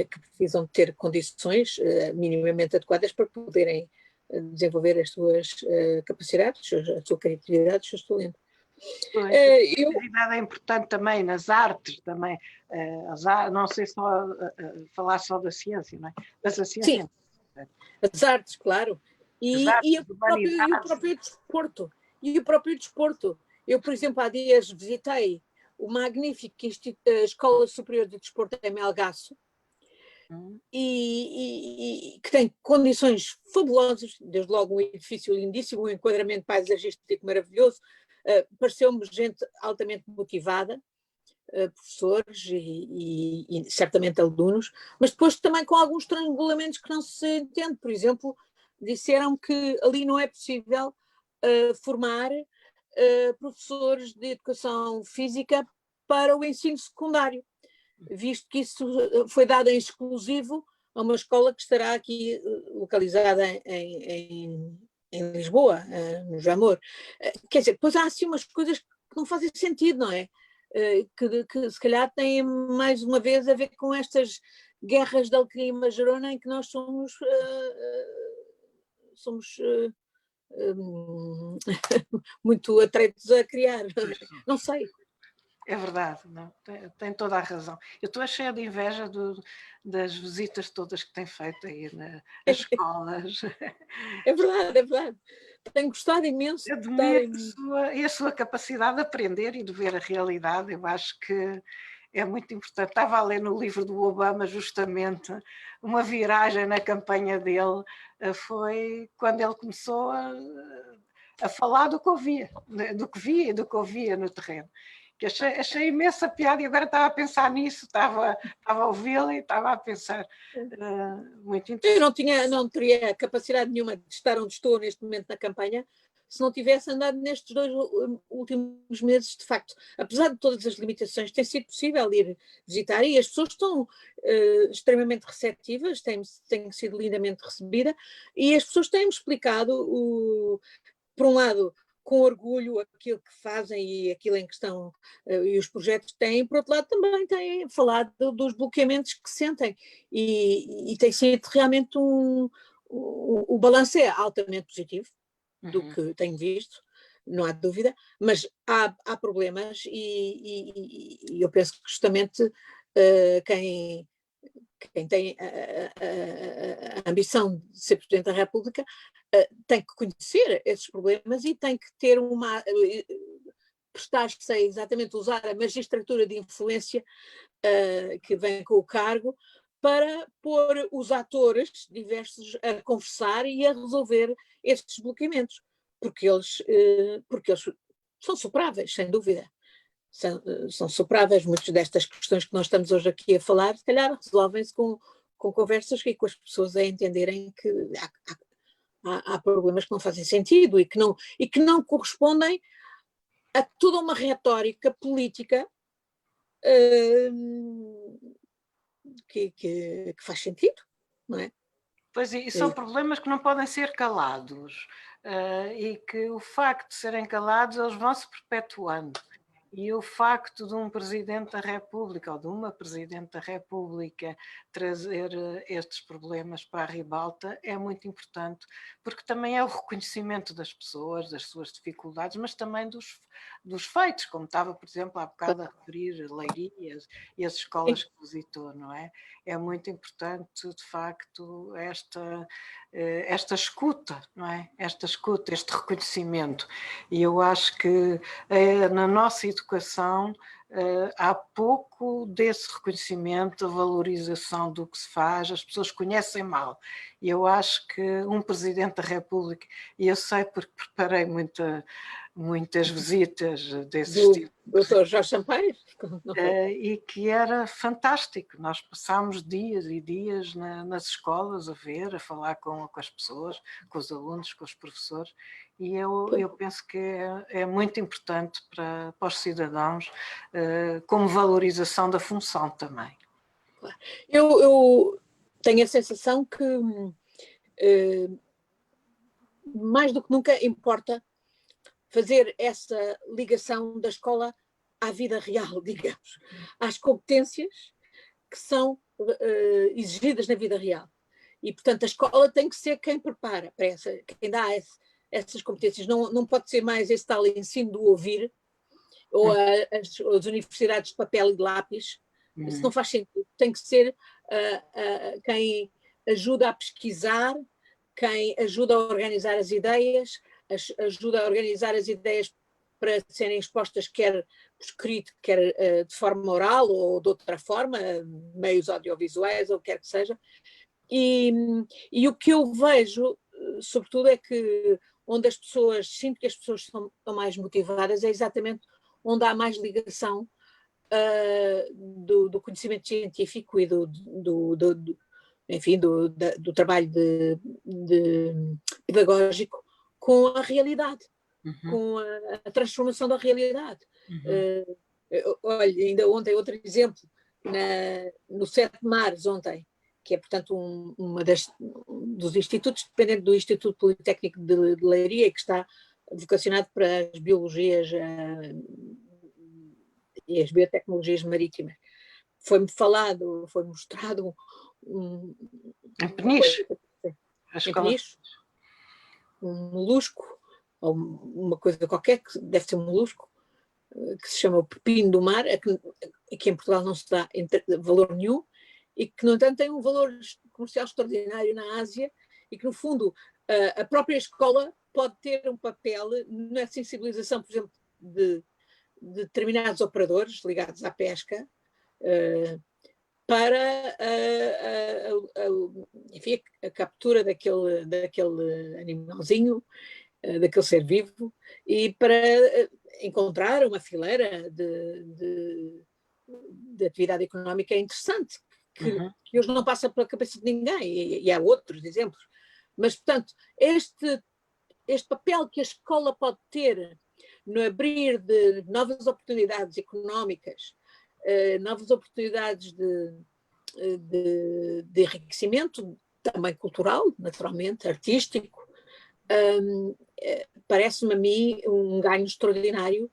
que precisam ter condições minimamente adequadas para poderem desenvolver as suas capacidades, a sua criatividade, o seu talento. A criatividade é importante também nas artes, também. Não sei só falar só da ciência, não é? Mas a ciência. Sim, as artes, claro. E o próprio desporto. E o próprio desporto. Eu, por exemplo, há dias visitei o magnífico Escola Superior de Desporto em Melgaço, e que tem condições fabulosas, desde logo um edifício lindíssimo, um enquadramento paisagístico maravilhoso, pareceu-me gente altamente motivada, professores e certamente alunos, mas depois também com alguns estrangulamentos que não se entende. Por exemplo, disseram que ali não é possível formar professores de educação física para o ensino secundário, visto que isso foi dado em exclusivo a uma escola que estará aqui localizada em Lisboa, no Jamor. Quer dizer, depois há assim umas coisas que não fazem sentido, não é? Que se calhar têm mais uma vez a ver com estas guerras de Alecrim e Majarona em que nós somos muito atretos a criar. Não sei. É verdade, não? Tem toda a razão. Eu estou cheia de inveja das visitas todas que tem feito aí nas escolas. É verdade, é verdade. Tenho gostado imenso de estar a sua capacidade de aprender e de ver a realidade. Eu acho que é muito importante. Estava a ler no livro do Obama justamente uma viragem na campanha dele, foi quando ele começou a falar do que via e do que ouvia no terreno. Que achei imensa piada e agora estava a pensar nisso, estava a ouvi-la e estava a pensar. Muito interessante. Eu não teria capacidade nenhuma de estar onde estou neste momento na campanha se não tivesse andado nestes 2 últimos meses, de facto. Apesar de todas as limitações, tem sido possível ir visitar e as pessoas estão extremamente receptivas, têm sido lindamente recebida e as pessoas têm-me explicado, por um lado, com orgulho aquilo que fazem e aquilo em que estão e os projetos que têm, por outro lado também têm falado dos bloqueamentos que sentem e tem sido realmente o balanço é altamente positivo do que tenho visto, não há dúvida, mas há problemas e eu penso que justamente quem tem a ambição de ser Presidente da República tem que conhecer esses problemas e tem que ter prestar-se a exatamente usar a magistratura de influência que vem com o cargo para pôr os atores diversos a conversar e a resolver estes bloqueamentos, porque eles são superáveis, sem dúvida. São superáveis. Muitas destas questões que nós estamos hoje aqui a falar, se calhar resolvem-se com conversas e com as pessoas a entenderem que há problemas que não fazem sentido e que não correspondem a toda uma retórica política que faz sentido, não é? Pois, e são problemas que não podem ser calados e que o facto de serem calados eles vão se perpetuando. E o facto de um Presidente da República ou de uma Presidente da República trazer estes problemas para a ribalta é muito importante, porque também é o reconhecimento das pessoas, das suas dificuldades, mas também dos feitos, como estava, por exemplo, há bocado a referir Leiria e as escolas que visitou, não é? É muito importante, de facto, esta escuta, não é? Esta escuta, este reconhecimento. E eu acho que na nossa educação há pouco desse reconhecimento, a valorização do que se faz, as pessoas conhecem mal. E eu acho que um Presidente da República, e eu sei porque preparei muitas visitas desses tipos. Doutor Jorge Sampaio? E que era fantástico. Nós passámos dias e dias nas escolas a ver, a falar com as pessoas, com os alunos, com os professores, e eu penso que é muito importante para os cidadãos, como valorização da função também. Eu tenho a sensação que mais do que nunca importa fazer essa ligação da escola à vida real, digamos, às competências que são exigidas na vida real. E, portanto, a escola tem que ser quem prepara para quem dá essas competências. Não pode ser mais esse tal ensino do ouvir, ou as universidades de papel e de lápis. Isso não faz sentido. Tem que ser quem ajuda a pesquisar, quem ajuda a organizar as ideias, ajuda a organizar as ideias para serem expostas quer por escrito, quer de forma oral ou de outra forma, meios audiovisuais ou o que quer que seja. E o que eu vejo, sobretudo, é que onde sinto que as pessoas estão mais motivadas é exatamente onde há mais ligação do conhecimento científico e enfim, do trabalho pedagógico com a realidade, com a transformação da realidade. Olha, ainda ontem, outro exemplo, no 7 de Março, ontem, que é, portanto, dos institutos, dependente do Instituto Politécnico de Leiria, que está vocacionado para as biologias e as biotecnologias marítimas. Foi-me mostrado Em Peniche? Um molusco, ou uma coisa qualquer, que deve ser um molusco, que se chama o pepino do mar, que em Portugal não se dá valor nenhum, e que, no entanto, tem um valor comercial extraordinário na Ásia, e que, no fundo, a própria escola pode ter um papel na sensibilização, por exemplo, de determinados operadores ligados à pesca, para enfim, a captura daquele animalzinho, daquele ser vivo, e para encontrar uma fileira de atividade económica interessante, que hoje não passa pela cabeça de ninguém, e há outros exemplos. Mas, portanto, este papel que a escola pode ter no abrir de novas oportunidades económicas, novas oportunidades de enriquecimento, também cultural, naturalmente, artístico, parece-me a mim um ganho extraordinário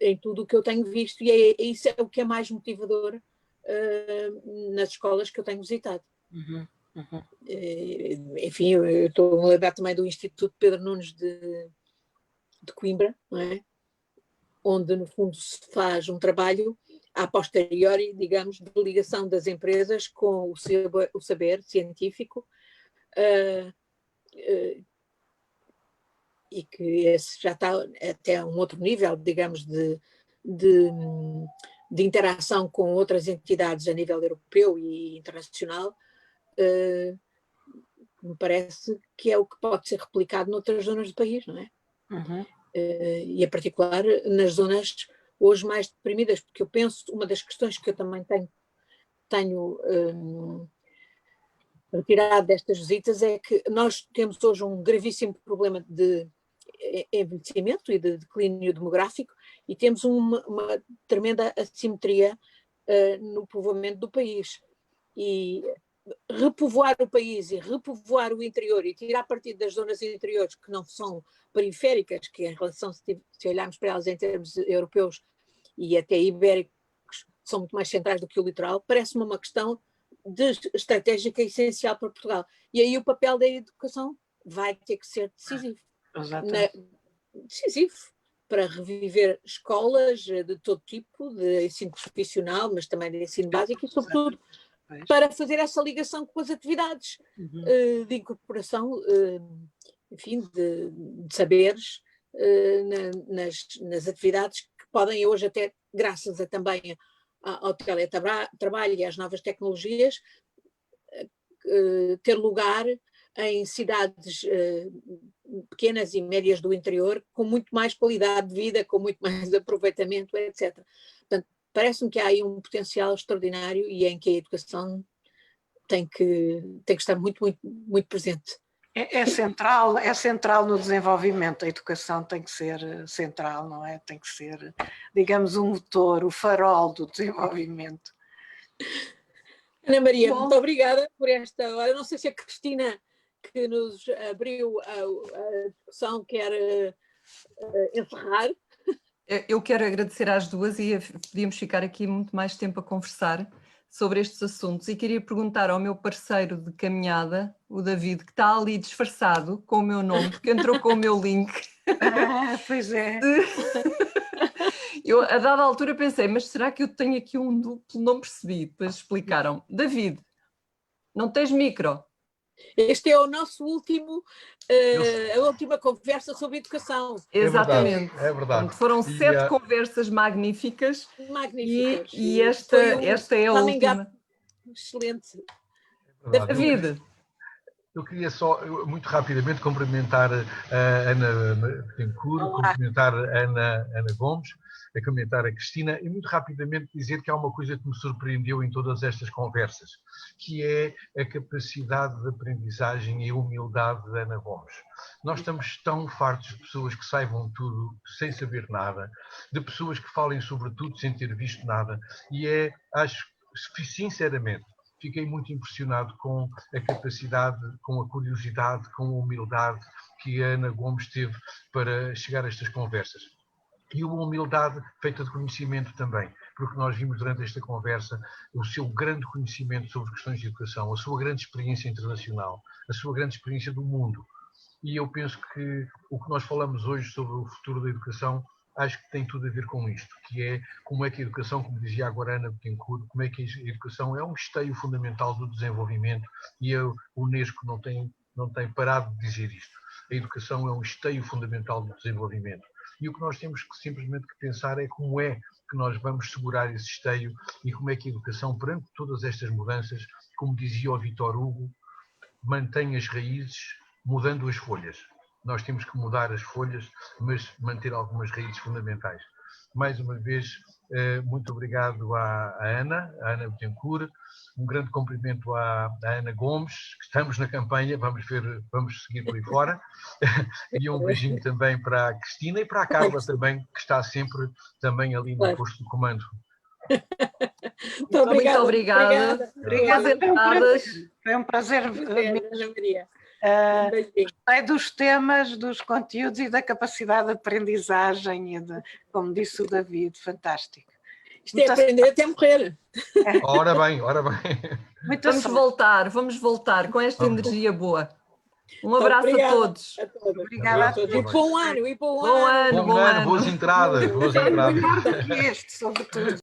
em tudo o que eu tenho visto, e isso é o que é mais motivador nas escolas que eu tenho visitado. Enfim, eu estou a lembrar também do Instituto Pedro Nunes de Coimbra, não é? Onde, no fundo, se faz um trabalho a posteriori, digamos, de ligação das empresas com o saber científico, e que esse já está até a um outro nível, digamos, de interação com outras entidades a nível europeu e internacional, me parece que é o que pode ser replicado noutras zonas do país, não é? E em particular nas zonas hoje mais deprimidas, porque eu penso, uma das questões que eu também tenho retirado destas visitas é que nós temos hoje um gravíssimo problema de envelhecimento e de declínio demográfico, e temos uma tremenda assimetria no povoamento do país. E repovoar o país e repovoar o interior e tirar partido das zonas interiores que não são periféricas, que em relação, se olharmos para elas em termos europeus e até ibéricos, são muito mais centrais do que o litoral, parece-me uma questão estratégica essencial para Portugal. E aí o papel da educação vai ter que ser decisivo. Decisivo para reviver escolas de todo tipo, de ensino profissional, mas também de ensino básico, e sobretudo para fazer essa ligação com as atividades de incorporação, enfim, de saberes nas atividades que podem hoje até graças também ao teletrabalho e às novas tecnologias, ter lugar em cidades pequenas e médias do interior, com muito mais qualidade de vida, com muito mais aproveitamento, etc. Portanto, parece-me que há aí um potencial extraordinário e em que a educação tem que estar muito, muito, muito presente. É central no desenvolvimento, a educação tem que ser central, não é? Tem que ser, digamos, o motor, o farol do desenvolvimento. Ana Maria, muito obrigada por esta hora. Não sei se a Cristina, que nos abriu a discussão, quer encerrar. Eu quero agradecer às duas e podíamos ficar aqui muito mais tempo a conversar sobre estes assuntos e queria perguntar ao meu parceiro de caminhada, o David, que está ali disfarçado com o meu nome, porque entrou com o meu link. Pois é. Eu, a dada altura, pensei, mas será que eu tenho aqui um duplo? Não percebi. Depois explicaram. David, não tens micro? Este é o nosso último, a última conversa sobre educação. Exatamente. É verdade. Portanto, foram 7 conversas magníficas. Magníficas. E esta é a última. Excelente. É David. Eu queria só, muito rapidamente, cumprimentar a Ana Betancourt, cumprimentar a Ana Gomes, a cumprimentar a Cristina e muito rapidamente dizer que há uma coisa que me surpreendeu em todas estas conversas, que é a capacidade de aprendizagem e a humildade da Ana Gomes. Nós estamos tão fartos de pessoas que saibam tudo sem saber nada, de pessoas que falem sobre tudo sem ter visto nada, e acho, sinceramente, fiquei muito impressionado com a capacidade, com a curiosidade, com a humildade que a Ana Gomes teve para chegar a estas conversas. E uma humildade feita de conhecimento também, porque nós vimos durante esta conversa o seu grande conhecimento sobre questões de educação, a sua grande experiência internacional, a sua grande experiência do mundo. E eu penso que o que nós falamos hoje sobre o futuro da educação acho que tem tudo a ver com isto, que é como é que a educação, como dizia agora a Ana Betancourt, como é que a educação é um esteio fundamental do desenvolvimento e a Unesco não tem parado de dizer isto. A educação é um esteio fundamental do desenvolvimento. E o que nós temos que simplesmente pensar é como é que nós vamos segurar esse esteio e como é que a educação, perante todas estas mudanças, como dizia o Victor Hugo, mantém as raízes mudando as folhas. Nós temos que mudar as folhas, mas manter algumas raízes fundamentais. Mais uma vez, muito obrigado à Ana Betancourt, um grande cumprimento à Ana Gomes, que estamos na campanha, vamos seguir por aí fora, e um beijinho também para a Cristina e para a Carla também, que está sempre também ali no posto de comando. Muito obrigada. Foi um prazer. Ana Maria. Gostei dos temas, dos conteúdos e da capacidade de aprendizagem, como disse o David, fantástico. Isto é aprender até morrer. Ora bem. Vamos voltar com esta energia boa. Um abraço a todos. Obrigada a todos. E bom ano. Bom ano, boas entradas. Este, sobretudo.